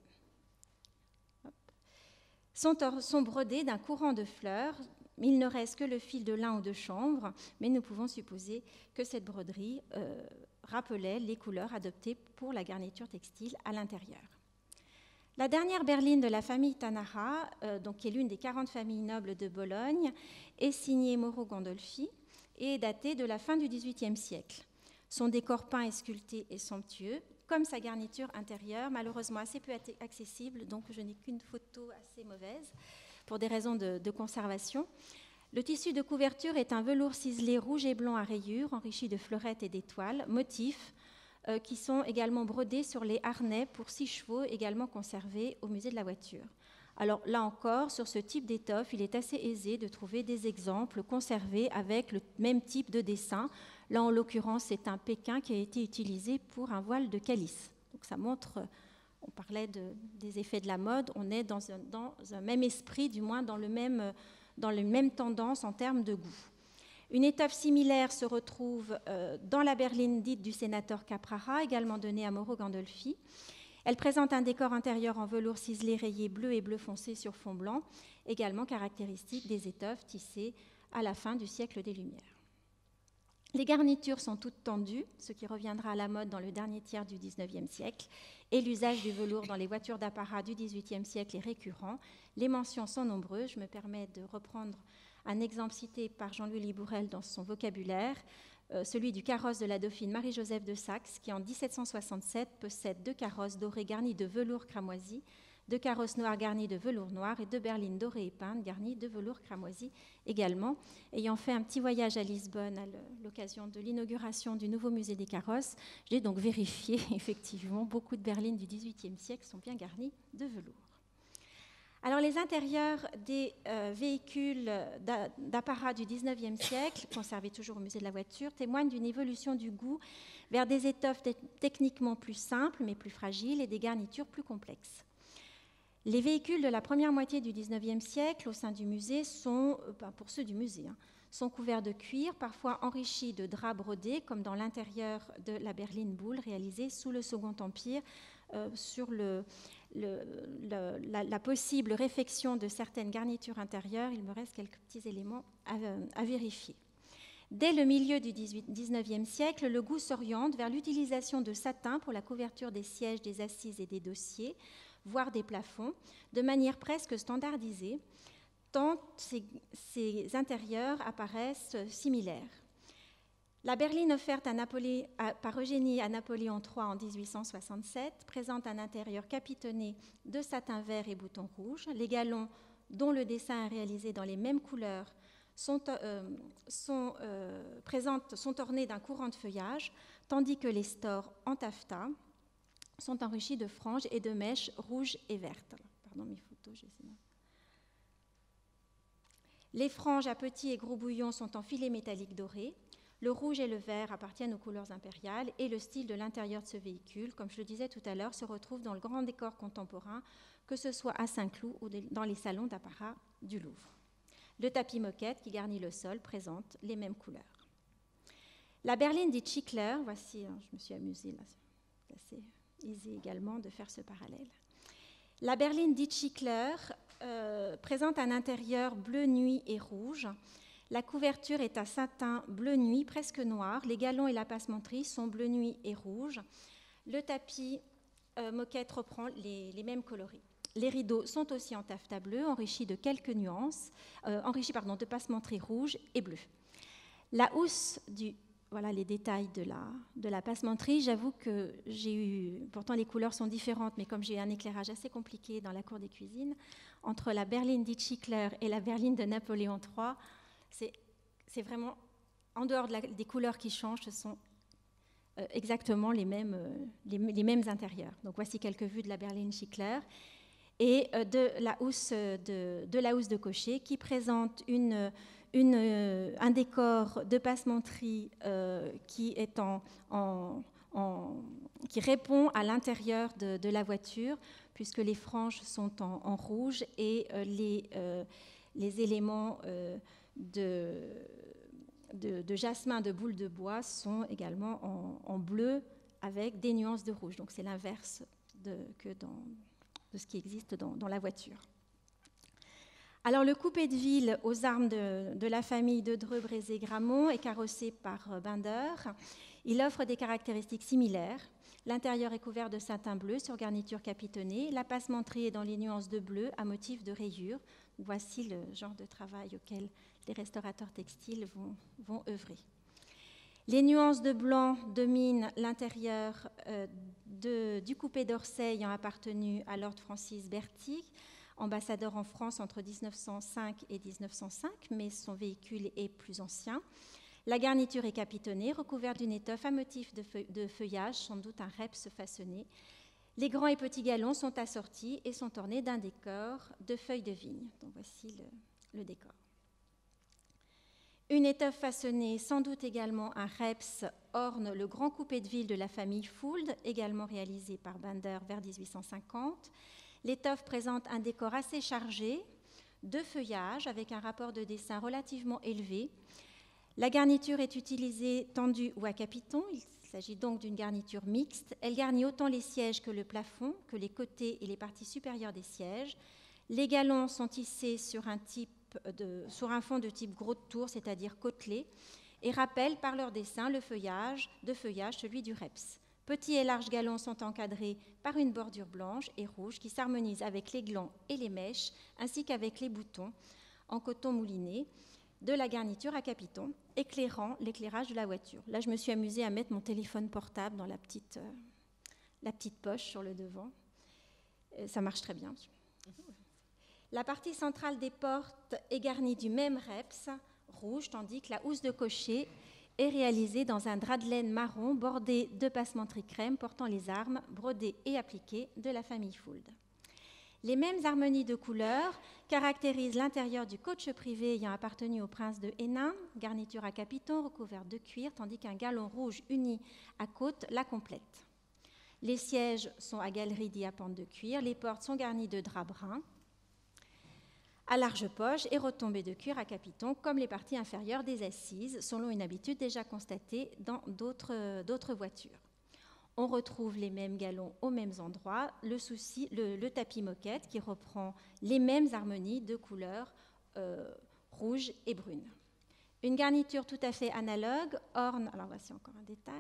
sont brodées d'un courant de fleurs. Il ne reste que le fil de lin ou de chanvre, mais nous pouvons supposer que cette broderie rappelait les couleurs adoptées pour la garniture textile à l'intérieur. La dernière berline de la famille Tanaka, qui est l'une des 40 familles nobles de Bologne, est signée Mauro Gandolfi et est datée de la fin du XVIIIe siècle. Son décor peint et sculpté est somptueux, comme sa garniture intérieure, malheureusement assez peu accessible, donc je n'ai qu'une photo assez mauvaise pour des raisons de conservation. Le tissu de couverture est un velours ciselé rouge et blanc à rayures, enrichi de fleurettes et d'étoiles, motifs qui sont également brodés sur les harnais pour 6 chevaux, également conservés au musée de la voiture. Alors là encore, sur ce type d'étoffe, il est assez aisé de trouver des exemples conservés avec le même type de dessin. Là, en l'occurrence, c'est un pékin qui a été utilisé pour un voile de calice. Donc ça montre, on parlait des effets de la mode, on est dans un même esprit, du moins dans le même tendance en termes de goût. Une étoffe similaire se retrouve dans la berline dite du sénateur Caprara, également donnée à Mauro Gandolfi. Elle présente un décor intérieur en velours ciselé rayé bleu et bleu foncé sur fond blanc, également caractéristique des étoffes tissées à la fin du siècle des Lumières. Les garnitures sont toutes tendues, ce qui reviendra à la mode dans le dernier tiers du XIXe siècle, et l'usage du velours dans les voitures d'apparat du XVIIIe siècle est récurrent. Les mentions sont nombreuses. Je me permets de reprendre un exemple cité par Jean-Louis Libourel dans son vocabulaire, celui du carrosse de la dauphine Marie-Joseph de Saxe, qui en 1767 possède 2 carrosses dorées garnies de velours cramoisi, 2 carrosses noires garnies de velours noir et 2 berlines dorées et peintes garnies de velours cramoisi également. Ayant fait un petit voyage à Lisbonne à l'occasion de l'inauguration du nouveau musée des carrosses, j'ai donc vérifié, effectivement, beaucoup de berlines du XVIIIe siècle sont bien garnies de velours. Alors, les intérieurs des véhicules d'apparat du 19e siècle, conservés toujours au musée de la voiture, témoignent d'une évolution du goût vers des étoffes techniquement plus simples, mais plus fragiles, et des garnitures plus complexes. Les véhicules de la première moitié du 19e siècle au sein du musée sont, pour ceux du musée, sont couverts de cuir, parfois enrichis de draps brodés, comme dans l'intérieur de la berline boule réalisée sous le Second Empire, sur la possible réfection de certaines garnitures intérieures. Il me reste quelques petits éléments à vérifier. Dès le milieu du 19e siècle, le goût s'oriente vers l'utilisation de satin pour la couverture des sièges, des assises et des dossiers, voire des plafonds, de manière presque standardisée, tant ces intérieurs apparaissent similaires. La berline offerte par Eugénie à Napoléon III en 1867 présente un intérieur capitonné de satin vert et boutons rouges. Les galons, dont le dessin est réalisé dans les mêmes couleurs, sont ornés d'un courant de feuillage, tandis que les stores en taffetas sont enrichis de franges et de mèches rouges et vertes. Pardon, mes photos, j'essaie. Les franges à petits et gros bouillons sont en filets métalliques dorés. Le rouge et le vert appartiennent aux couleurs impériales et le style de l'intérieur de ce véhicule, comme je le disais tout à l'heure, se retrouve dans le grand décor contemporain, que ce soit à Saint-Cloud ou dans les salons d'apparat du Louvre. Le tapis moquette qui garnit le sol présente les mêmes couleurs. La berline dite Schickler, voici, je me suis amusée là, c'est assez aisé également de faire ce parallèle. La berline dite Schickler présente un intérieur bleu nuit et rouge. La couverture est à satin bleu nuit, presque noir. Les galons et la passementerie sont bleu nuit et rouge. Le tapis moquette reprend les mêmes coloris. Les rideaux sont aussi en taffetas bleu, enrichis de quelques nuances, de passementerie rouge et bleue. La housse voilà les détails de la passementerie. J'avoue que pourtant les couleurs sont différentes, mais comme j'ai eu un éclairage assez compliqué dans la cour des cuisines, entre la berline dite Schickler et la berline de Napoléon III, c'est vraiment, en dehors des couleurs qui changent, ce sont exactement les mêmes intérieurs. Donc voici quelques vues de la berline Schickler et de la housse de cocher qui présente un décor de passementerie qui répond à l'intérieur de la voiture, puisque les franges sont en rouge et les éléments de jasmin de boule de bois sont également en bleu avec des nuances de rouge. Donc c'est l'inverse de ce qui existe dans la voiture. Alors le coupé de ville aux armes de la famille de Dreux, Brézé, Gramont est carrossé par Binder. Il offre des caractéristiques similaires. L'intérieur est couvert de satin bleu sur garniture capitonnée. La passementerie est dans les nuances de bleu à motif de rayures. Voici le genre de travail auquel les restaurateurs textiles vont œuvrer. Les nuances de blanc dominent l'intérieur du coupé d'Orsay ayant appartenu à Lord Francis Bertie, ambassadeur en France entre 1905 et 1905, mais son véhicule est plus ancien. La garniture est capitonnée, recouverte d'une étoffe à motif de feuillage, sans doute un reps façonné. Les grands et petits galons sont assortis et sont ornés d'un décor de feuilles de vigne. Donc voici le décor. Une étoffe façonnée, sans doute également un reps, orne le grand coupé de ville de la famille Fould, également réalisé par Binder vers 1850. L'étoffe présente un décor assez chargé de feuillage avec un rapport de dessin relativement élevé. La garniture est utilisée tendue ou à capiton. Il s'agit donc d'une garniture mixte. Elle garnit autant les sièges que le plafond, que les côtés et les parties supérieures des sièges. Les galons sont tissés sur un fond de type gros de tour, c'est-à-dire côtelé, et rappellent par leur dessin le feuillage, celui du reps. Petits et larges galons sont encadrés par une bordure blanche et rouge qui s'harmonise avec les glands et les mèches, ainsi qu'avec les boutons en coton mouliné de la garniture à capiton, éclairant l'éclairage de la voiture. Là, je me suis amusée à mettre mon téléphone portable dans la petite poche sur le devant. Ça marche très bien. La partie centrale des portes est garnie du même reps rouge, tandis que la housse de cocher est réalisée dans un drap de laine marron bordé de passementerie crème portant les armes brodées et appliquées de la famille Fould. Les mêmes harmonies de couleurs caractérisent l'intérieur du coach privé ayant appartenu au prince de Hénin, garniture à capiton recouverte de cuir, tandis qu'un galon rouge uni à côte la complète. Les sièges sont à galerie diapente de cuir, les portes sont garnies de drap brun, à large poche et retombées de cuir à capiton, comme les parties inférieures des assises, selon une habitude déjà constatée dans d'autres voitures. On retrouve les mêmes galons aux mêmes endroits, le tapis moquette qui reprend les mêmes harmonies de couleurs rouge et brune. Une garniture tout à fait analogue orne, alors voici encore un détail,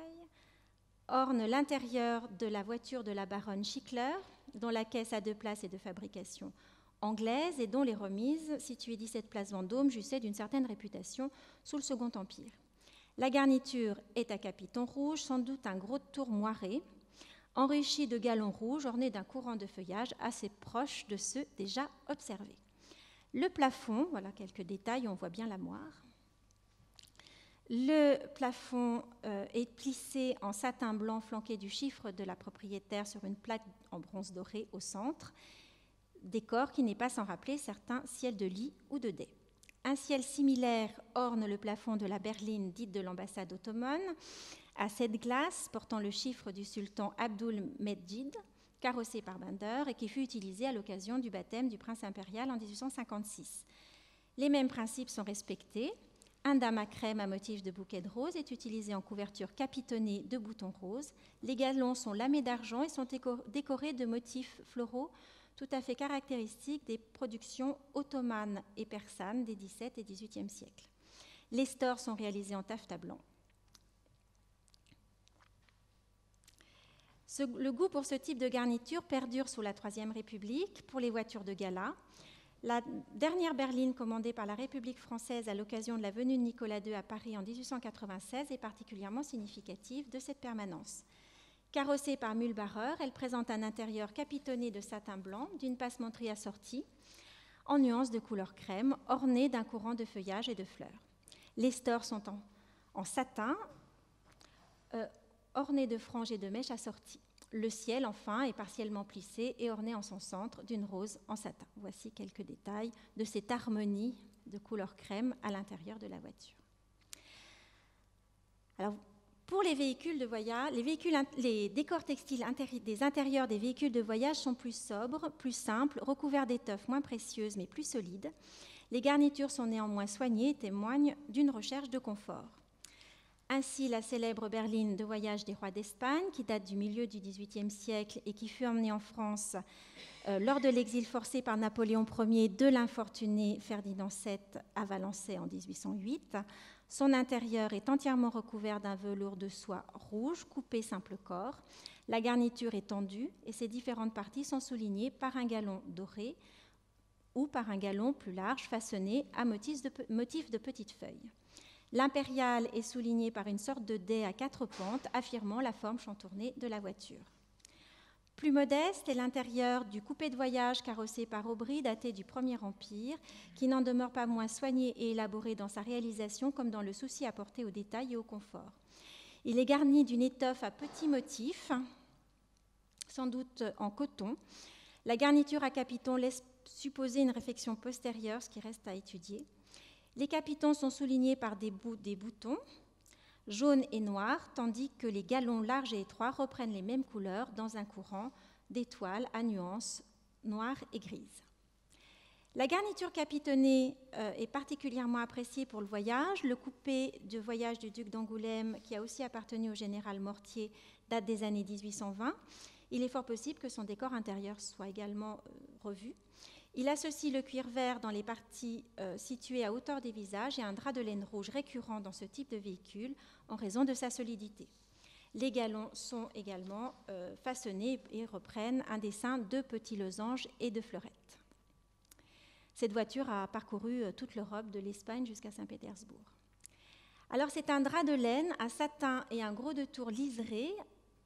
orne l'intérieur de la voiture de la baronne Schickler, dont la caisse à 2 places est de fabrication anglaise et dont les remises, situées 17 place Vendôme, jouissaient d'une certaine réputation sous le Second Empire. La garniture est à capiton rouge, sans doute un gros tour moiré, enrichi de galons rouges ornés d'un courant de feuillage assez proche de ceux déjà observés. Le plafond, voilà quelques détails, on voit bien la moire. Le plafond est plissé en satin blanc flanqué du chiffre de la propriétaire sur une plaque en bronze doré au centre, décor qui n'est pas sans rappeler certains ciels de lit ou de dais. Un ciel similaire orne le plafond de la berline dite de l'ambassade ottomane, à 7 glaces portant le chiffre du sultan Abdul Medjid, carrossé par Bender et qui fut utilisé à l'occasion du baptême du prince impérial en 1856. Les mêmes principes sont respectés. Un dame à crème à motif de bouquet de roses est utilisé en couverture capitonnée de boutons roses. Les galons sont lamés d'argent et sont décorés de motifs floraux tout à fait caractéristiques des productions ottomanes et persanes des XVIIe et XVIIIe siècles. Les stores sont réalisés en taffetas blanc. Le goût pour ce type de garniture perdure sous la Troisième République pour les voitures de gala. La dernière berline commandée par la République française à l'occasion de la venue de Nicolas II à Paris en 1896 est particulièrement significative de cette permanence. Carrossée par Mühlbacher, elle présente un intérieur capitonné de satin blanc, d'une passementerie assortie, en nuances de couleur crème, ornée d'un courant de feuillage et de fleurs. Les stores sont en satin, ornés de franges et de mèches assorties. Le ciel, enfin, est partiellement plissé et orné en son centre d'une rose en satin. Voici quelques détails de cette harmonie de couleur crème à l'intérieur de la voiture. Alors, pour les véhicules de voyage, les décors textiles des intérieurs des véhicules de voyage sont plus sobres, plus simples, recouverts d'étoffes moins précieuses mais plus solides. Les garnitures sont néanmoins soignées et témoignent d'une recherche de confort. Ainsi, la célèbre berline de voyage des rois d'Espagne, qui date du milieu du XVIIIe siècle et qui fut emmenée en France lors de l'exil forcé par Napoléon Ier de l'infortuné Ferdinand VII à Valençay en 1808, son intérieur est entièrement recouvert d'un velours de soie rouge, coupé simple corps. La garniture est tendue et ses différentes parties sont soulignées par un galon doré ou par un galon plus large façonné à motif de petites feuilles. L'impériale est soulignée par une sorte de dais à 4 pentes, affirmant la forme chantournée de la voiture. Plus modeste est l'intérieur du coupé de voyage carrossé par Aubry, daté du Premier Empire, qui n'en demeure pas moins soigné et élaboré dans sa réalisation comme dans le souci apporté au détail et au confort. Il est garni d'une étoffe à petits motifs, sans doute en coton. La garniture à capiton laisse supposer une réflexion postérieure, ce qui reste à étudier. Les capitons sont soulignés par des boutons jaunes et noirs, tandis que les galons larges et étroits reprennent les mêmes couleurs dans un courant d'étoiles à nuances noires et grises. La garniture capitonnée est particulièrement appréciée pour le voyage. Le coupé de voyage du duc d'Angoulême, qui a aussi appartenu au général Mortier, date des années 1820. Il est fort possible que son décor intérieur soit également revu. Il associe le cuir vert dans les parties situées à hauteur des visages et un drap de laine rouge récurrent dans ce type de véhicule en raison de sa solidité. Les galons sont également façonnés et reprennent un dessin de petits losanges et de fleurettes. Cette voiture a parcouru toute l'Europe, de l'Espagne jusqu'à Saint-Pétersbourg. Alors c'est un drap de laine, un satin et un gros de tour liseré,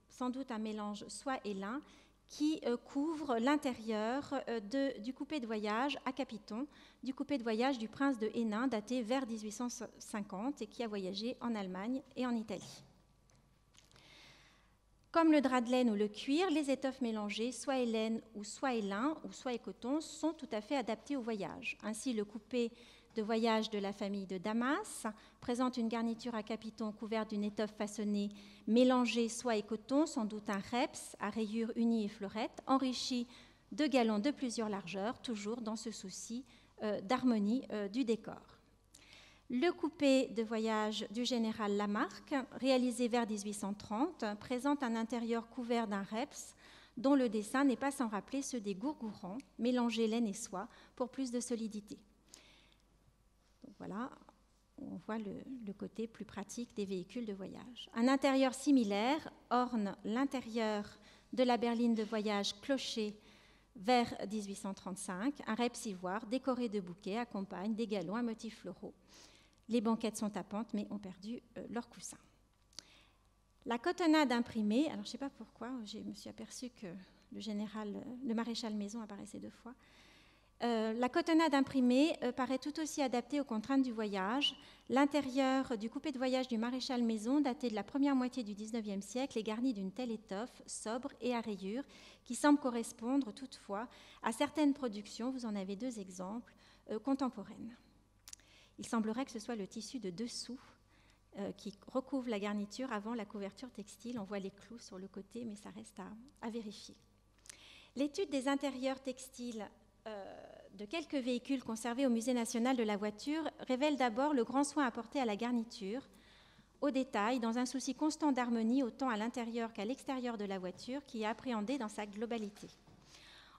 sans doute un mélange soie et lin, qui couvre l'intérieur du coupé de voyage à capiton, du coupé de voyage du prince de Hénin, daté vers 1850 et qui a voyagé en Allemagne et en Italie. Comme le drap de laine ou le cuir, les étoffes mélangées, soit laine ou soit lin ou soit coton, sont tout à fait adaptées au voyage. Ainsi, le coupé de voyage de la famille de Damas présente une garniture à capiton couverte d'une étoffe façonnée mélangée soie et coton, sans doute un reps à rayures unies et fleurettes, enrichi de galons de plusieurs largeurs, toujours dans ce souci d'harmonie du décor. Le coupé de voyage du général Lamarque, réalisé vers 1830, présente un intérieur couvert d'un reps dont le dessin n'est pas sans rappeler ceux des gourgourans, mélangés laine et soie pour plus de solidité. Donc voilà, on voit le côté plus pratique des véhicules de voyage. Un intérieur similaire orne l'intérieur de la berline de voyage Clocher vers 1835. Un reps ivoire décoré de bouquets accompagne des galons à motifs floraux. Les banquettes sont à pente, mais ont perdu leur coussin. La cotonnade imprimée, alors je ne sais pas pourquoi, je me suis aperçue que le maréchal Maison apparaissait 2 fois. La cotonnade imprimée paraît tout aussi adaptée aux contraintes du voyage. L'intérieur du coupé de voyage du maréchal Maison, daté de la première moitié du XIXe siècle, est garni d'une telle étoffe sobre et à rayures qui semble correspondre toutefois à certaines productions, vous en avez 2 exemples, contemporaines. Il semblerait que ce soit le tissu de dessous qui recouvre la garniture avant la couverture textile. On voit les clous sur le côté, mais ça reste à vérifier. L'étude des intérieurs textiles de quelques véhicules conservés au Musée national de la voiture révèle d'abord le grand soin apporté à la garniture, au détail, dans un souci constant d'harmonie autant à l'intérieur qu'à l'extérieur de la voiture, qui est appréhendée dans sa globalité.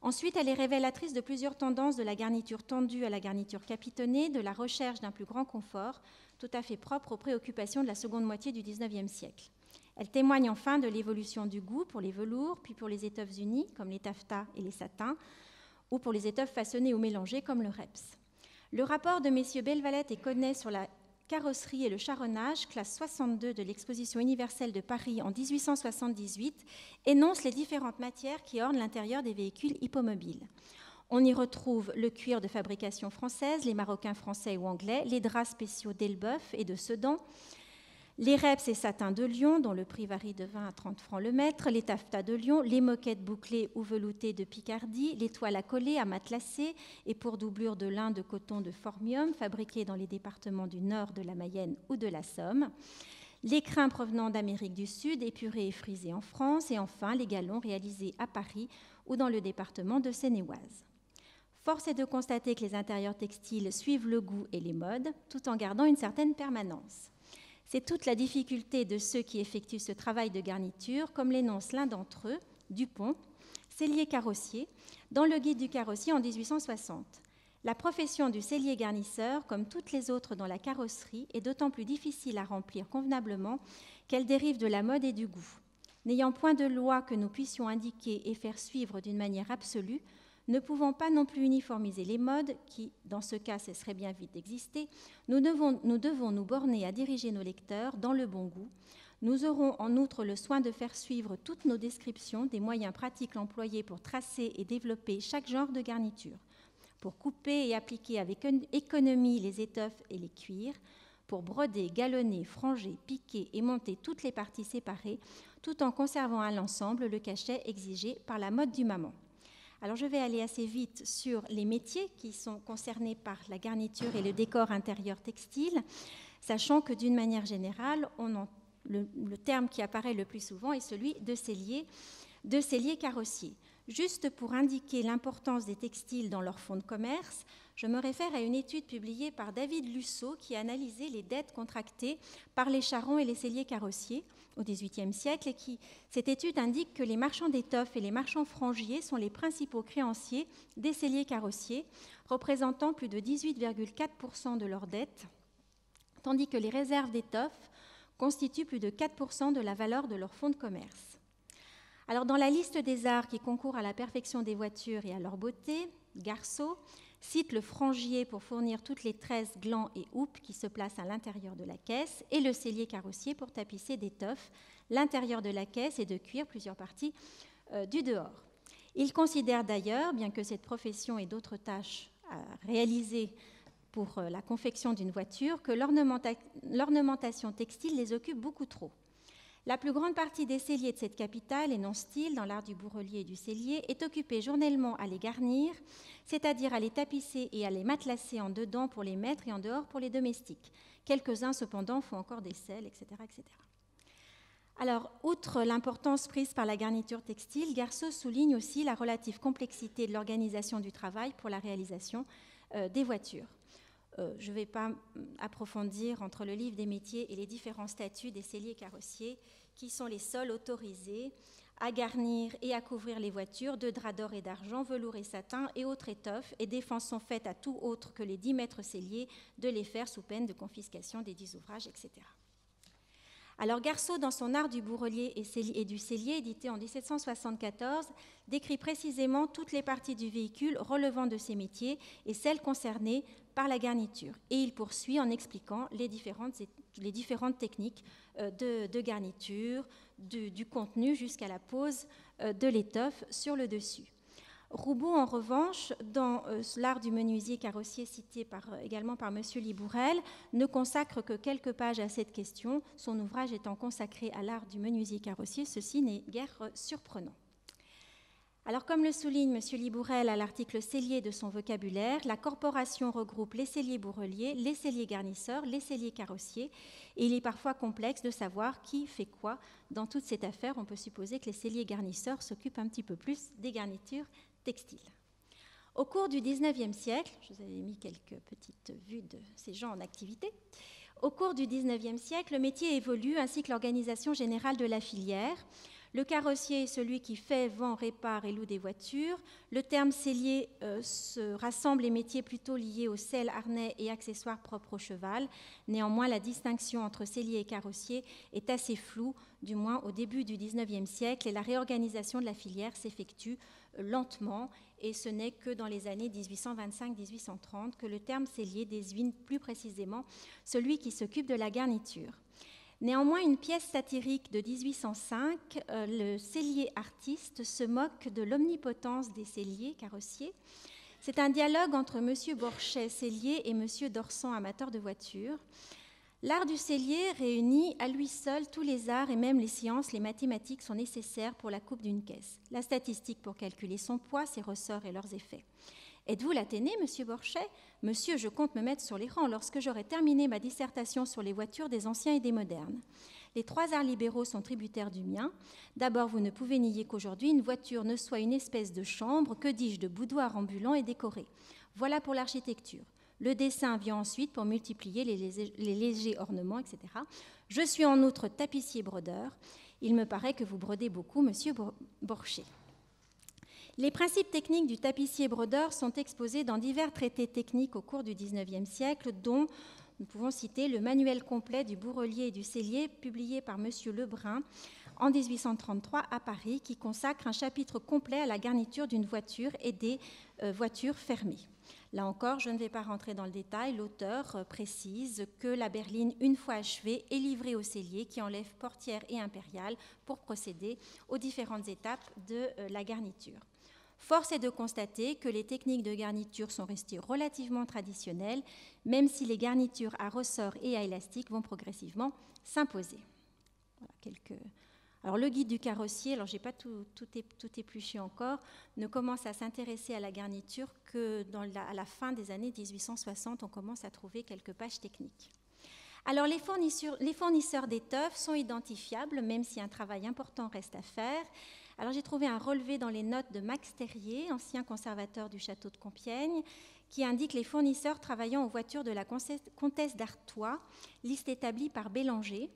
Ensuite, elle est révélatrice de plusieurs tendances de la garniture tendue à la garniture capitonnée, de la recherche d'un plus grand confort, tout à fait propre aux préoccupations de la seconde moitié du XIXe siècle. Elle témoigne enfin de l'évolution du goût pour les velours, puis pour les étoffes unies, comme les taffetas et les satins, ou pour les étoffes façonnées ou mélangées, comme le reps. Le rapport de messieurs Belvalette et Connet sur la carrosserie et le charronnage, classe 62 de l'exposition universelle de Paris en 1878, énonce les différentes matières qui ornent l'intérieur des véhicules hippomobiles. On y retrouve le cuir de fabrication française, les maroquins français ou anglais, les draps spéciaux d'Elbeuf et de Sedan, les reps et satins de Lyon, dont le prix varie de 20 à 30 francs le mètre, les taffetas de Lyon, les moquettes bouclées ou veloutées de Picardie, les toiles à coller, à matelassé et pour doublure de lin de coton de Formium, fabriqués dans les départements du Nord, de la Mayenne ou de la Somme, les crins provenant d'Amérique du Sud, épurés et frisés en France, et enfin les galons réalisés à Paris ou dans le département de Seine-et-Oise. Force est de constater que les intérieurs textiles suivent le goût et les modes, tout en gardant une certaine permanence. C'est toute la difficulté de ceux qui effectuent ce travail de garniture, comme l'énonce l'un d'entre eux, Dupont, sellier carrossier, dans le guide du carrossier en 1860. La profession du sellier garnisseur, comme toutes les autres dans la carrosserie, est d'autant plus difficile à remplir convenablement qu'elle dérive de la mode et du goût. N'ayant point de loi que nous puissions indiquer et faire suivre d'une manière absolue, ne pouvant pas non plus uniformiser les modes, qui, dans ce cas, cesseraient bien vite d'exister, nous devons nous borner à diriger nos lecteurs dans le bon goût. Nous aurons en outre le soin de faire suivre toutes nos descriptions des moyens pratiques employés pour tracer et développer chaque genre de garniture, pour couper et appliquer avec économie les étoffes et les cuirs, pour broder, galonner, franger, piquer et monter toutes les parties séparées, tout en conservant à l'ensemble le cachet exigé par la mode du moment. Alors je vais aller assez vite sur les métiers qui sont concernés par la garniture et le décor intérieur textile, sachant que d'une manière générale, le terme qui apparaît le plus souvent est celui de sellier carrossier. Juste pour indiquer l'importance des textiles dans leur fonds de commerce, je me réfère à une étude publiée par David Lusseau qui a analysé les dettes contractées par les charrons et les selliers carrossiers au XVIIIe siècle et cette étude indique que les marchands d'étoffes et les marchands frangiers sont les principaux créanciers des selliers carrossiers, représentant plus de 18,4% de leurs dettes, tandis que les réserves d'étoffes constituent plus de 4% de la valeur de leur fonds de commerce. Alors, dans la liste des arts qui concourent à la perfection des voitures et à leur beauté, Garceau cite le frangier pour fournir toutes les tresses, glands et houppes qui se placent à l'intérieur de la caisse et le sellier carrossier pour tapisser d'étoffe l'intérieur de la caisse et de cuire plusieurs parties du dehors. Il considère d'ailleurs, bien que cette profession ait d'autres tâches à réaliser pour la confection d'une voiture, que l'ornementation textile les occupe beaucoup trop. La plus grande partie des selliers de cette capitale, et non style dans l'art du bourrelier et du sellier, est occupée journellement à les garnir, c'est-à-dire à les tapisser et à les matelasser en dedans pour les maîtres et en dehors pour les domestiques. Quelques-uns, cependant, font encore des selles, etc., etc. Alors, outre l'importance prise par la garniture textile, Garceau souligne aussi la relative complexité de l'organisation du travail pour la réalisation des voitures. Je ne vais pas approfondir entre le livre des métiers et les différents statuts des selliers carrossiers, qui sont les seuls autorisés à garnir et à couvrir les voitures de draps d'or et d'argent, velours et satin et autres étoffes, et défense sont faites à tout autre que les 10 maîtres selliers de les faire sous peine de confiscation des 10 ouvrages, etc. Alors Garceau, dans son art du bourrelier et du sellier, édité en 1774, décrit précisément toutes les parties du véhicule relevant de ces métiers et celles concernées par la garniture. Et il poursuit en expliquant les différentes techniques de garniture, du contenu jusqu'à la pose de l'étoffe sur le dessus. Roubaud, en revanche, dans l'art du menuisier carrossier cité également par M. Libourel, ne consacre que quelques pages à cette question, son ouvrage étant consacré à l'art du menuisier carrossier, ceci n'est guère surprenant. Alors, comme le souligne M. Libourel à l'article sellier de son vocabulaire, la corporation regroupe les selliers bourreliers, les selliers garnisseurs, les selliers carrossiers, et il est parfois complexe de savoir qui fait quoi dans toute cette affaire. On peut supposer que les selliers garnisseurs s'occupent un petit peu plus des garnitures textiles. Au cours du XIXe siècle, je vous avais mis quelques petites vues de ces gens en activité. Au cours du XIXe siècle, le métier évolue ainsi que l'organisation générale de la filière. Le carrossier est celui qui fait, vend, répare et loue des voitures. Le terme sellier se rassemble les métiers plutôt liés aux selles, harnais et accessoires propres au cheval. Néanmoins, la distinction entre sellier et carrossier est assez floue, du moins au début du XIXe siècle, et la réorganisation de la filière s'effectue lentement, et ce n'est que dans les années 1825-1830 que le terme sellier désigne plus précisément celui qui s'occupe de la garniture. Néanmoins, une pièce satirique de 1805, le sellier artiste se moque de l'omnipotence des selliers carrossiers. C'est un dialogue entre M. Borchet, sellier, et M. Dorsan, amateur de voitures. L'art du sellier réunit à lui seul tous les arts et même les sciences, les mathématiques sont nécessaires pour la coupe d'une caisse. La statistique pour calculer son poids, ses ressorts et leurs effets. Êtes-vous l'Athénée, monsieur Borchet ? Monsieur, je compte me mettre sur les rangs lorsque j'aurai terminé ma dissertation sur les voitures des anciens et des modernes. Les 3 arts libéraux sont tributaires du mien. D'abord, vous ne pouvez nier qu'aujourd'hui, une voiture ne soit une espèce de chambre, que dis-je, de boudoir ambulant et décoré. Voilà pour l'architecture. Le dessin vient ensuite pour multiplier les légers ornements, etc. Je suis en outre tapissier-brodeur. Il me paraît que vous brodez beaucoup, monsieur Borchet. Les principes techniques du tapissier-brodeur sont exposés dans divers traités techniques au cours du XIXe siècle, dont nous pouvons citer le manuel complet du bourrelier et du sellier, publié par M. Lebrun en 1833 à Paris, qui consacre un chapitre complet à la garniture d'une voiture et des voitures fermées. Là encore, je ne vais pas rentrer dans le détail, l'auteur précise que la berline, une fois achevée, est livrée au sellier qui enlève portière et impériale pour procéder aux différentes étapes de la garniture. Force est de constater que les techniques de garniture sont restées relativement traditionnelles, même si les garnitures à ressort et à élastique vont progressivement s'imposer. Voilà Alors le guide du carrossier, alors je n'ai pas tout épluché encore, ne commence à s'intéresser à la garniture que à la fin des années 1860, on commence à trouver quelques pages techniques. Alors les fournisseurs d'étoffes sont identifiables, même si un travail important reste à faire. Alors j'ai trouvé un relevé dans les notes de Max Terrier, ancien conservateur du château de Compiègne, qui indique les fournisseurs travaillant aux voitures de la comtesse d'Artois, liste établie par Bélanger.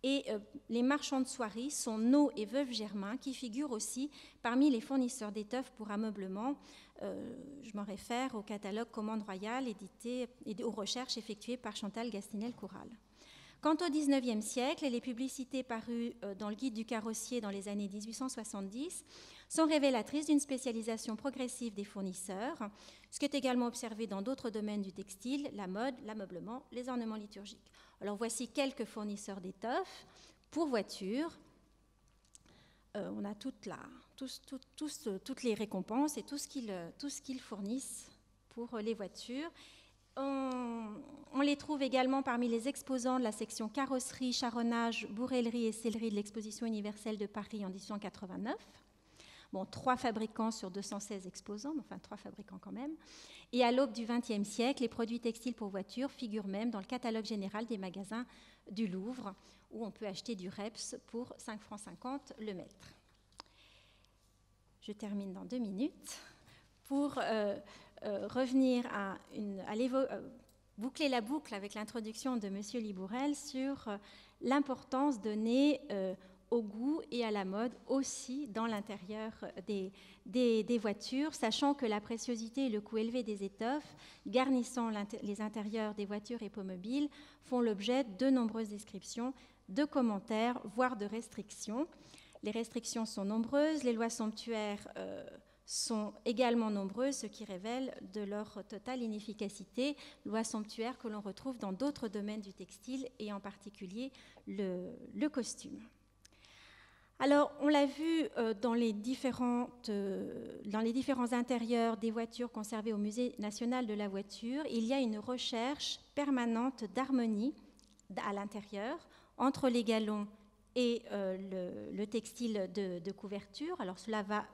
Et les marchands de soieries sont No et Veuve Germain, qui figurent aussi parmi les fournisseurs d'étoffes pour ameublement. Je m'en réfère au catalogue Commande Royale édité et aux recherches effectuées par Chantal Gastinel-Coural. Quant au XIXe siècle, et les publicités parues dans le guide du carrossier dans les années 1870 sont révélatrices d'une spécialisation progressive des fournisseurs, ce qui est également observé dans d'autres domaines du textile, la mode, l'ameublement, les ornements liturgiques. Alors voici quelques fournisseurs d'étoffes pour voitures. On a toutes les récompenses et tout ce qu'ils fournissent pour les voitures. On les trouve également parmi les exposants de la section carrosserie, charronnage, bourrellerie et sellerie de l'exposition universelle de Paris en 1889. Bon, 3 fabricants sur 216 exposants, enfin 3 fabricants quand même. Et à l'aube du XXe siècle, les produits textiles pour voitures figurent même dans le catalogue général des magasins du Louvre, où on peut acheter du Reps pour 5,50 francs le mètre. Je termine dans 2 minutes. Pour revenir boucler la boucle avec l'introduction de M. Libourel sur l'importance donnée au goût et à la mode aussi dans l'intérieur des voitures, sachant que la préciosité et le coût élevé des étoffes garnissant les intérieurs des voitures hippomobiles font l'objet de nombreuses descriptions, de commentaires, voire de restrictions. Les restrictions sont nombreuses, les lois somptuaires sont également nombreuses, ce qui révèle de leur totale inefficacité, lois somptuaires que l'on retrouve dans d'autres domaines du textile et en particulier le costume. Alors, on l'a vu dans les différents intérieurs des voitures conservées au Musée national de la voiture, il y a une recherche permanente d'harmonie à l'intérieur entre les galons et le textile de couverture. Alors, cela va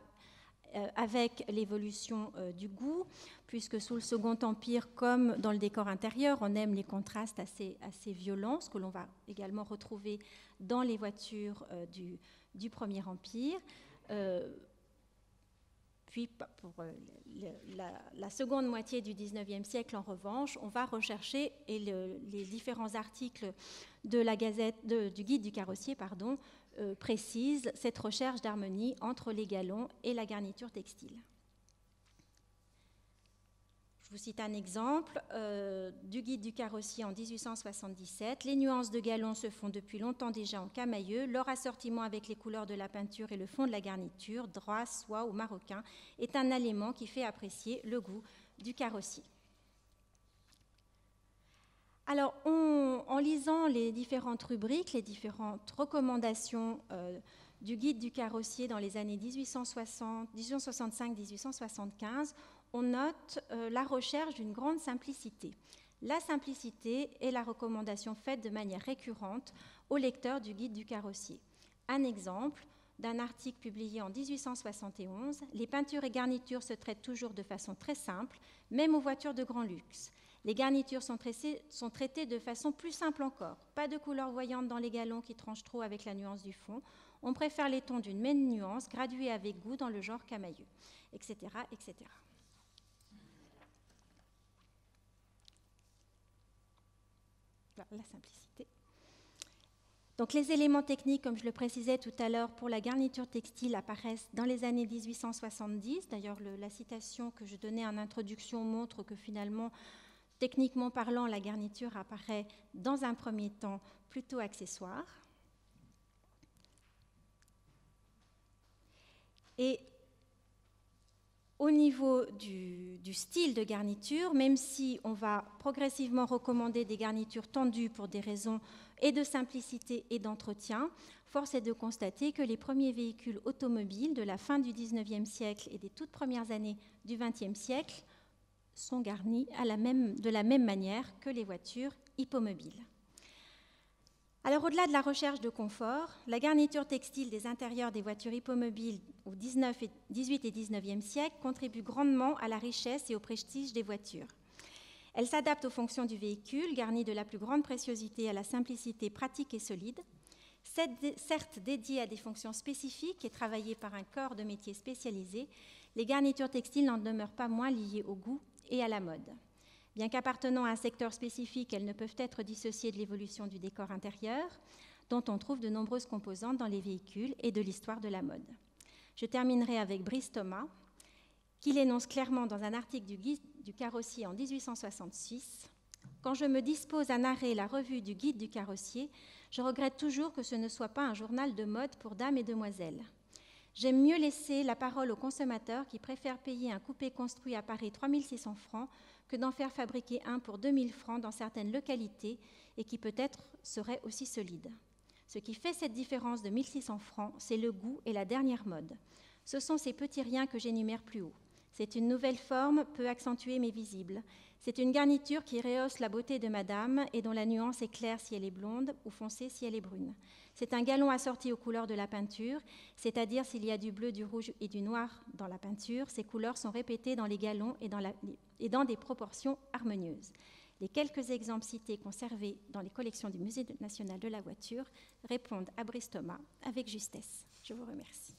avec l'évolution du goût, puisque sous le Second Empire, comme dans le décor intérieur, on aime les contrastes assez violents, ce que l'on va également retrouver dans les voitures du Premier Empire. Puis, pour la seconde moitié du XIXe siècle, en revanche, on va rechercher, et les différents articles de la Gazette, du Guide du carrossier, précise cette recherche d'harmonie entre les galons et la garniture textile. Je vous cite un exemple du Guide du carrossier en 1877. Les nuances de galons se font depuis longtemps déjà en camailleux. Leur assortiment avec les couleurs de la peinture et le fond de la garniture, drap, soie ou maroquin, est un élément qui fait apprécier le goût du carrossier. Alors, en lisant les différentes rubriques, les différentes recommandations du Guide du carrossier dans les années 1865-1875, on note la recherche d'une grande simplicité. La simplicité est la recommandation faite de manière récurrente aux lecteurs du Guide du carrossier. Un exemple d'un article publié en 1871, les peintures et garnitures se traitent toujours de façon très simple, même aux voitures de grand luxe. Les garnitures sont traitées de façon plus simple encore. Pas de couleur voyante dans les galons qui tranchent trop avec la nuance du fond. On préfère les tons d'une même nuance, gradués avec goût dans le genre camailleux, etc., etc. Voilà, la simplicité. Donc les éléments techniques, comme je le précisais tout à l'heure, pour la garniture textile apparaissent dans les années 1870. D'ailleurs, la citation que je donnais en introduction montre que finalement, techniquement parlant, la garniture apparaît dans un premier temps plutôt accessoire. Et au niveau du style de garniture, même si on va progressivement recommander des garnitures tendues pour des raisons et de simplicité et d'entretien, force est de constater que les premiers véhicules automobiles de la fin du XIXe siècle et des toutes premières années du XXe siècle sont garnis de la même manière que les voitures hippomobiles. Alors, au-delà de la recherche de confort, la garniture textile des intérieurs des voitures hippomobiles au XVIII et XIXe siècle contribue grandement à la richesse et au prestige des voitures. Elle s'adapte aux fonctions du véhicule, garnie de la plus grande préciosité à la simplicité pratique et solide. Certes dédiée à des fonctions spécifiques et travaillée par un corps de métier spécialisé, les garnitures textiles n'en demeurent pas moins liées au goût et à la mode. Bien qu'appartenant à un secteur spécifique, elles ne peuvent être dissociées de l'évolution du décor intérieur, dont on trouve de nombreuses composantes dans les véhicules et de l'histoire de la mode. Je terminerai avec Brice Thomas, qui l'énonce clairement dans un article du Guide du carrossier en 1866. « Quand je me dispose à narrer la revue du Guide du carrossier, je regrette toujours que ce ne soit pas un journal de mode pour dames et demoiselles. J'aime mieux laisser la parole aux consommateurs qui préfèrent payer un coupé construit à Paris 3 600 francs que d'en faire fabriquer un pour 2 000 francs dans certaines localités et qui peut-être serait aussi solide. Ce qui fait cette différence de 1 600 francs, c'est le goût et la dernière mode. Ce sont ces petits riens que j'énumère plus haut. C'est une nouvelle forme, peu accentuée mais visible. C'est une garniture qui rehausse la beauté de madame et dont la nuance est claire si elle est blonde ou foncée si elle est brune. C'est un galon assorti aux couleurs de la peinture, c'est-à-dire s'il y a du bleu, du rouge et du noir dans la peinture, ces couleurs sont répétées dans les galons et dans des proportions harmonieuses. Les quelques exemples cités conservés dans les collections du Musée national de la voiture répondent à Brice Thomas avec justesse. Je vous remercie.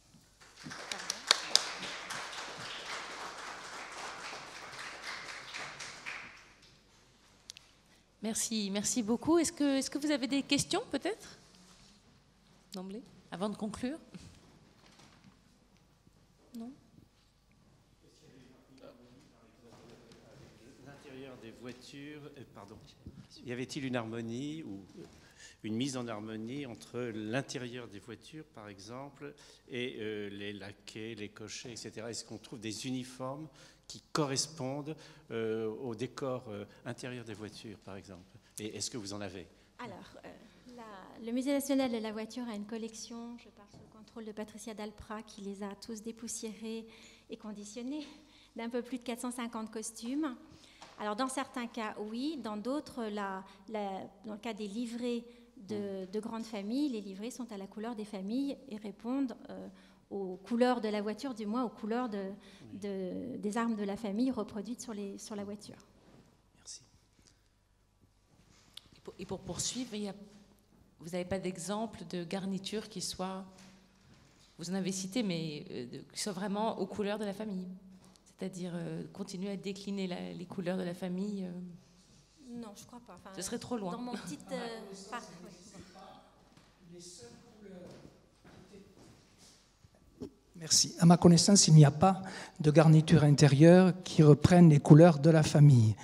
Merci beaucoup. Est-ce que vous avez des questions peut-être d'emblée, avant de conclure? Non? L'intérieur des voitures, pardon. Y avait-il une harmonie ou une mise en harmonie entre l'intérieur des voitures, par exemple, et les laquais, les cochers, etc. Est-ce qu'on trouve des uniformes qui correspondent au décor intérieur des voitures, par exemple? Et est-ce que vous en avez? Alors, le Musée national de la voiture a une collection, je parle sous le contrôle de Patricia Dalprat, qui les a tous dépoussiérés et conditionnés, d'un peu plus de 450 costumes. Alors, dans certains cas, oui. Dans d'autres, dans le cas des livrets de grandes familles, les livrets sont à la couleur des familles et répondent aux couleurs de la voiture, du moins aux couleurs des armes de la famille reproduites sur la voiture. Merci. Et pour poursuivre, vous n'avez pas d'exemple de garniture qui soit, vous en avez cité, mais qui soit vraiment aux couleurs de la famille? C'est-à-dire continuer à décliner les couleurs de la famille Non, je ne crois pas. Enfin, ce serait trop loin. Dans mon petit... Merci. À ma connaissance, il n'y a pas de garniture intérieure qui reprenne les couleurs de la famille.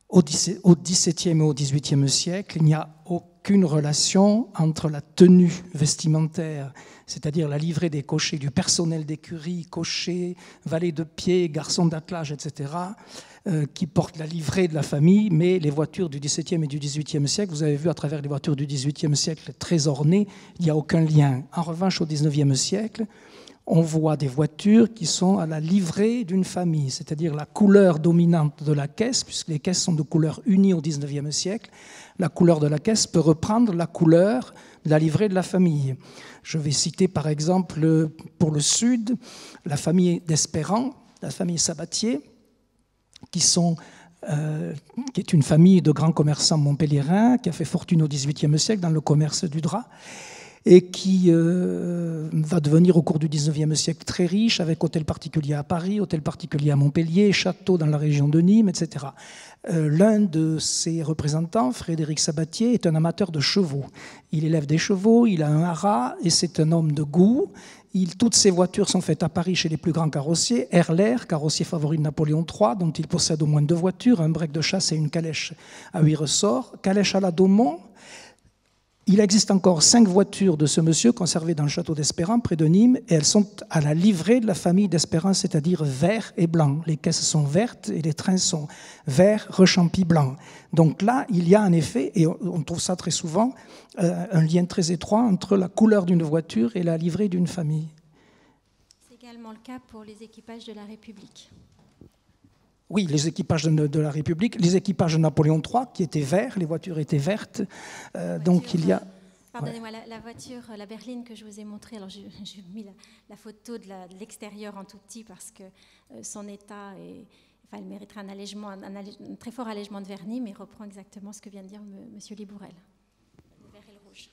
Au XVIIe et au XVIIIe siècle, il n'y a aucune relation entre la tenue vestimentaire, c'est-à-dire la livrée des cochers, du personnel d'écurie, cochers, valets de pied, garçons d'attelage, etc., qui portent la livrée de la famille, mais les voitures du XVIIe et du XVIIIe siècle, vous avez vu à travers les voitures du XVIIIe siècle très ornées, il n'y a aucun lien. En revanche, au XIXe siècle, on voit des voitures qui sont à la livrée d'une famille, c'est-à-dire la couleur dominante de la caisse, puisque les caisses sont de couleur unie au XIXe siècle, la couleur de la caisse peut reprendre la couleur de la livrée de la famille. Je vais citer par exemple pour le Sud la famille d'Espérant, la famille Sabatier, qui est une famille de grands commerçants montpelliérains qui a fait fortune au XVIIIe siècle dans le commerce du drap, et qui va devenir au cours du XIXe siècle très riche, avec hôtel particulier à Paris, hôtel particulier à Montpellier, château dans la région de Nîmes, etc. L'un de ses représentants, Frédéric Sabatier, est un amateur de chevaux. Il élève des chevaux, il a un haras, et c'est un homme de goût. Toutes ses voitures sont faites à Paris chez les plus grands carrossiers. Herler, carrossier favori de Napoléon III, dont il possède au moins 2 voitures, un break de chasse et une calèche à 8 ressorts. Calèche à la Daumont. Il existe encore 5 voitures de ce monsieur conservées dans le château d'Espérant, près de Nîmes, et elles sont à la livrée de la famille d'Espérant, c'est-à-dire vert et blanc. Les caisses sont vertes et les trains sont verts, rechampis, blancs. Donc là, il y a en effet, et on trouve ça très souvent, un lien très étroit entre la couleur d'une voiture et la livrée d'une famille. C'est également le cas pour les équipages de la République. Oui, les équipages de la République, les équipages de Napoléon III qui étaient verts, les voitures étaient vertes. Donc il y a... Pardonnez-moi, la voiture, la berline que je vous ai montrée, alors j'ai mis la photo de l'extérieur en tout petit parce que son état, elle mériterait un allègement, un très fort allègement de vernis, mais reprend exactement ce que vient de dire M. Libourel. Le vert et le rouge.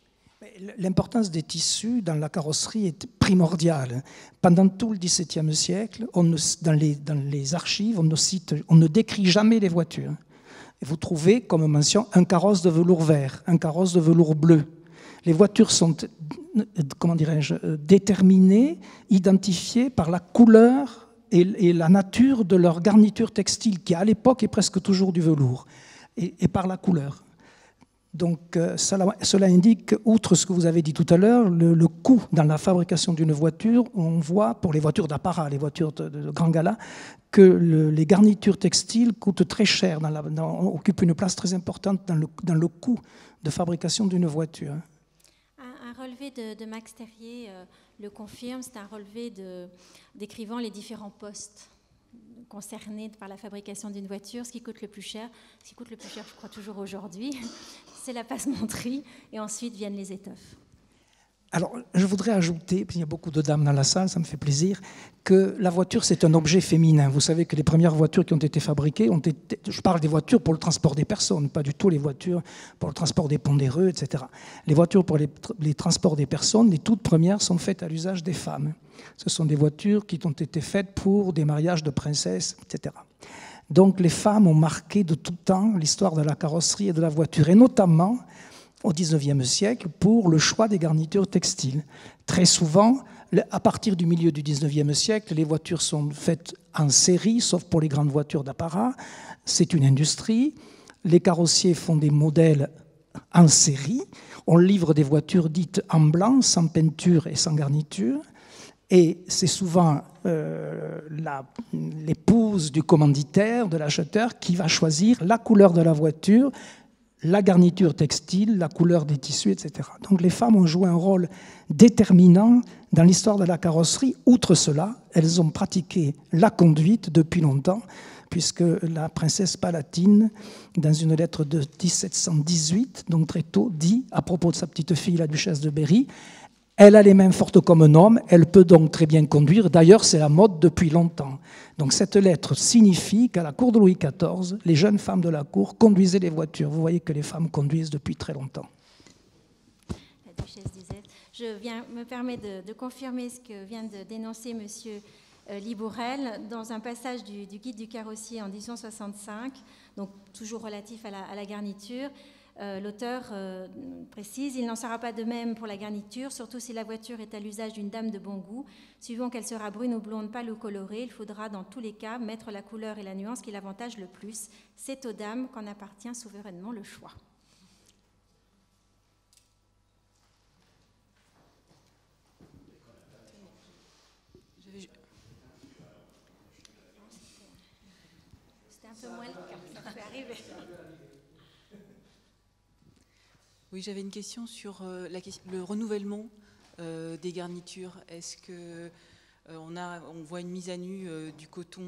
L'importance des tissus dans la carrosserie est primordiale. Pendant tout le XVIIe siècle, dans les archives, on ne décrit jamais les voitures. Et vous trouvez comme mention un carrosse de velours vert, un carrosse de velours bleu. Les voitures sont, déterminées, identifiées par la couleur et la nature de leur garniture textile, qui à l'époque est presque toujours du velours, et par la couleur. Donc cela indique, outre ce que vous avez dit tout à l'heure, le coût dans la fabrication d'une voiture. On voit pour les voitures d'apparat, les voitures de grand gala, que les garnitures textiles coûtent très cher, occupent une place très importante dans le coût de fabrication d'une voiture. Un relevé de Max Terrier le confirme, c'est un relevé décrivant les différents postes concernés par la fabrication d'une voiture. Ce qui coûte le plus cher, je crois toujours aujourd'hui, c'est la passementerie, et ensuite viennent les étoffes. Alors, je voudrais ajouter, puis il y a beaucoup de dames dans la salle, ça me fait plaisir, que la voiture, c'est un objet féminin. Vous savez que les premières voitures qui ont été fabriquées, je parle des voitures pour le transport des personnes, pas du tout les voitures pour le transport des pondéreux, etc. Les voitures pour les transports des personnes, les toutes premières sont faites à l'usage des femmes. Ce sont des voitures qui ont été faites pour des mariages de princesses, etc. Donc, les femmes ont marqué de tout temps l'histoire de la carrosserie et de la voiture, et notamment au XIXe siècle pour le choix des garnitures textiles. Très souvent, à partir du milieu du XIXe siècle, les voitures sont faites en série, sauf pour les grandes voitures d'apparat. C'est une industrie. Les carrossiers font des modèles en série. On livre des voitures dites en blanc, sans peinture et sans garniture. Et c'est souvent l'épouse du commanditaire, de l'acheteur, qui va choisir la couleur de la voiture, la garniture textile, la couleur des tissus, etc. Donc les femmes ont joué un rôle déterminant dans l'histoire de la carrosserie. Outre cela, elles ont pratiqué la conduite depuis longtemps, puisque la princesse Palatine, dans une lettre de 1718, donc très tôt, dit à propos de sa petite fille, la duchesse de Berry, elle a les mains fortes comme un homme, elle peut donc très bien conduire. D'ailleurs, c'est la mode depuis longtemps. Donc cette lettre signifie qu'à la cour de Louis XIV, les jeunes femmes de la cour conduisaient les voitures. Vous voyez que les femmes conduisent depuis très longtemps. La duchesse disait. Je me permets de confirmer ce que vient de dénoncer M. Libourel dans un passage du guide du carrossier en 1865, donc toujours relatif à la garniture. L'auteur précise « Il n'en sera pas de même pour la garniture, surtout si la voiture est à l'usage d'une dame de bon goût. Suivant qu'elle sera brune ou blonde, pâle ou colorée, il faudra dans tous les cas mettre la couleur et la nuance qui l'avantage le plus. C'est aux dames qu'en appartient souverainement le choix. » C'était un peu moins le cas, ça peut arriver. Oui, j'avais une question sur le renouvellement des garnitures. Est-ce que on voit une mise à nu du coton,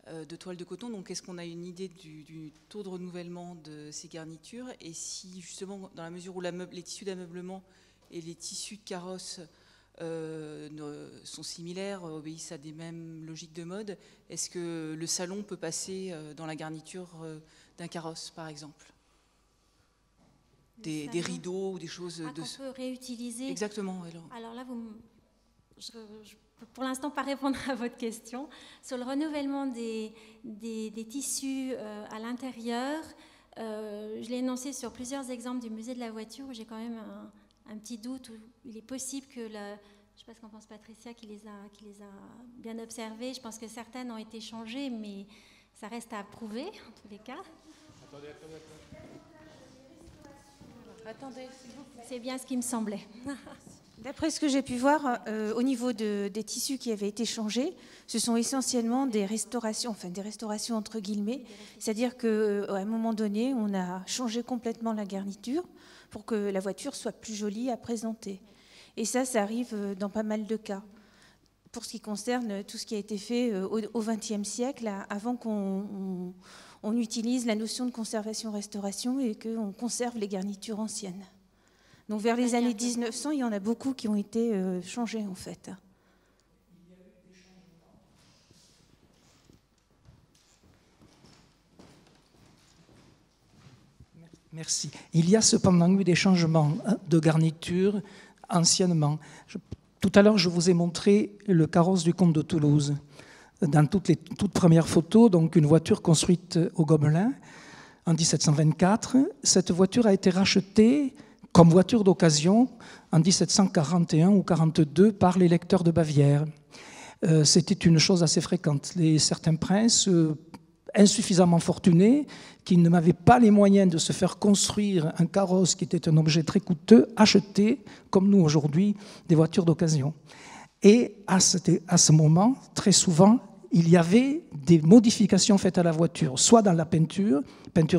de toile de coton, donc est-ce qu'on a une idée du taux de renouvellement de ces garnitures? Et si justement, dans la mesure où les tissus d'ameublement et les tissus de carrosse sont similaires, obéissent à des mêmes logiques de mode, est-ce que le salon peut passer dans la garniture d'un carrosse, par exemple? Des rideaux ou des choses qu'on peut réutiliser. Exactement. Alors là, je peux pour l'instant pas répondre à votre question. Sur le renouvellement des tissus à l'intérieur, je l'ai énoncé sur plusieurs exemples du musée de la voiture où j'ai quand même un petit doute où il est possible que je ne sais pas ce qu'en pense Patricia qui les a bien observés. Je pense que certaines ont été changées, mais ça reste à prouver en tous les cas. Attendez, c'est bien ce qui me semblait. D'après ce que j'ai pu voir, au niveau des tissus qui avaient été changés, ce sont essentiellement des restaurations entre guillemets, c'est-à-dire qu'à un moment donné, on a changé complètement la garniture pour que la voiture soit plus jolie à présenter. Et ça arrive dans pas mal de cas. Pour ce qui concerne tout ce qui a été fait au XXe siècle, avant qu'on utilise la notion de conservation-restauration et qu'on conserve les garnitures anciennes. Donc vers les années 1900, il y en a beaucoup qui ont été changées en fait. Merci. Il y a cependant eu des changements de garniture anciennement. Tout à l'heure, je vous ai montré le carrosse du comte de Toulouse. Dans toutes premières photos, donc une voiture construite au Gobelin en 1724. Cette voiture a été rachetée comme voiture d'occasion en 1741 ou 42 par les lecteurs de Bavière. C'était une chose assez fréquente. Certains princes insuffisamment fortunés, qui n'avaient pas les moyens de se faire construire un carrosse qui était un objet très coûteux, achetaient, comme nous aujourd'hui, des voitures d'occasion. Et à ce moment, très souvent, il y avait des modifications faites à la voiture, soit dans la peinture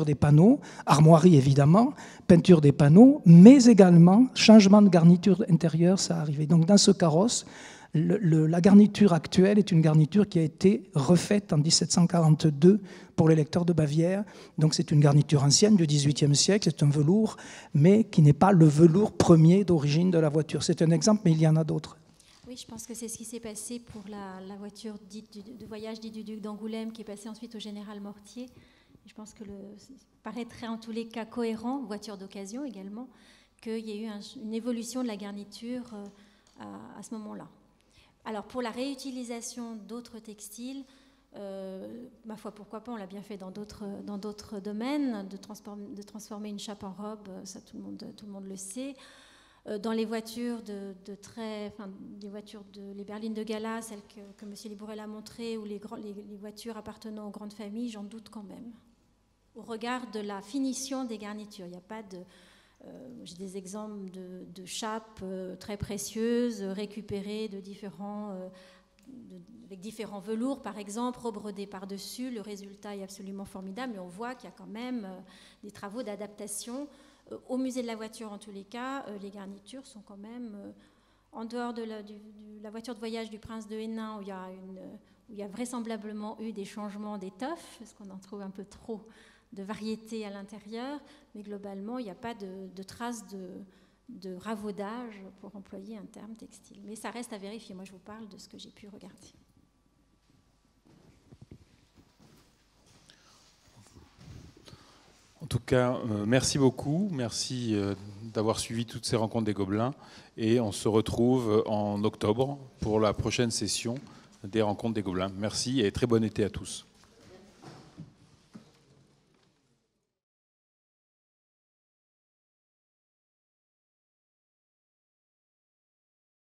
des panneaux, armoirie évidemment, peinture des panneaux, mais également changement de garniture intérieure, ça arrivait. Donc dans ce carrosse, La garniture actuelle est une garniture qui a été refaite en 1742 pour les lecteurs de Bavière. Donc c'est une garniture ancienne du XVIIIe siècle, c'est un velours, mais qui n'est pas le velours premier d'origine de la voiture. C'est un exemple, mais il y en a d'autres. Oui, je pense que c'est ce qui s'est passé pour la voiture dite de voyage dite du duc d'Angoulême, qui est passée ensuite au général Mortier. Je pense que ça paraîtrait en tous les cas cohérent, voiture d'occasion également, qu'il y ait eu une évolution de la garniture à ce moment-là. Alors pour la réutilisation d'autres textiles, ma foi, pourquoi pas, on l'a bien fait dans d'autres domaines, de transformer une chape en robe, ça tout le monde le sait. Dans les voitures des voitures les berlines de gala, celles que M. Libourel a montrées, ou les voitures appartenant aux grandes familles, j'en doute quand même. Au regard de la finition des garnitures, il n'y a pas de... j'ai des exemples de chapes très précieuses, récupérées avec différents velours, par exemple, rebrodés par-dessus. Le résultat est absolument formidable, mais on voit qu'il y a quand même des travaux d'adaptation. Au musée de la voiture, en tous les cas, les garnitures sont quand même, en dehors de la voiture de voyage du prince de Hénin, où il y a vraisemblablement eu des changements d'étoffe, parce qu'on en trouve un peu trop de variété à l'intérieur, mais globalement, il n'y a pas de traces de ravaudage, pour employer un terme textile. Mais ça reste à vérifier. Moi, je vous parle de ce que j'ai pu regarder. En tout cas, merci beaucoup. Merci d'avoir suivi toutes ces rencontres des Gobelins. Et on se retrouve en octobre pour la prochaine session des rencontres des Gobelins. Merci et très bon été à tous.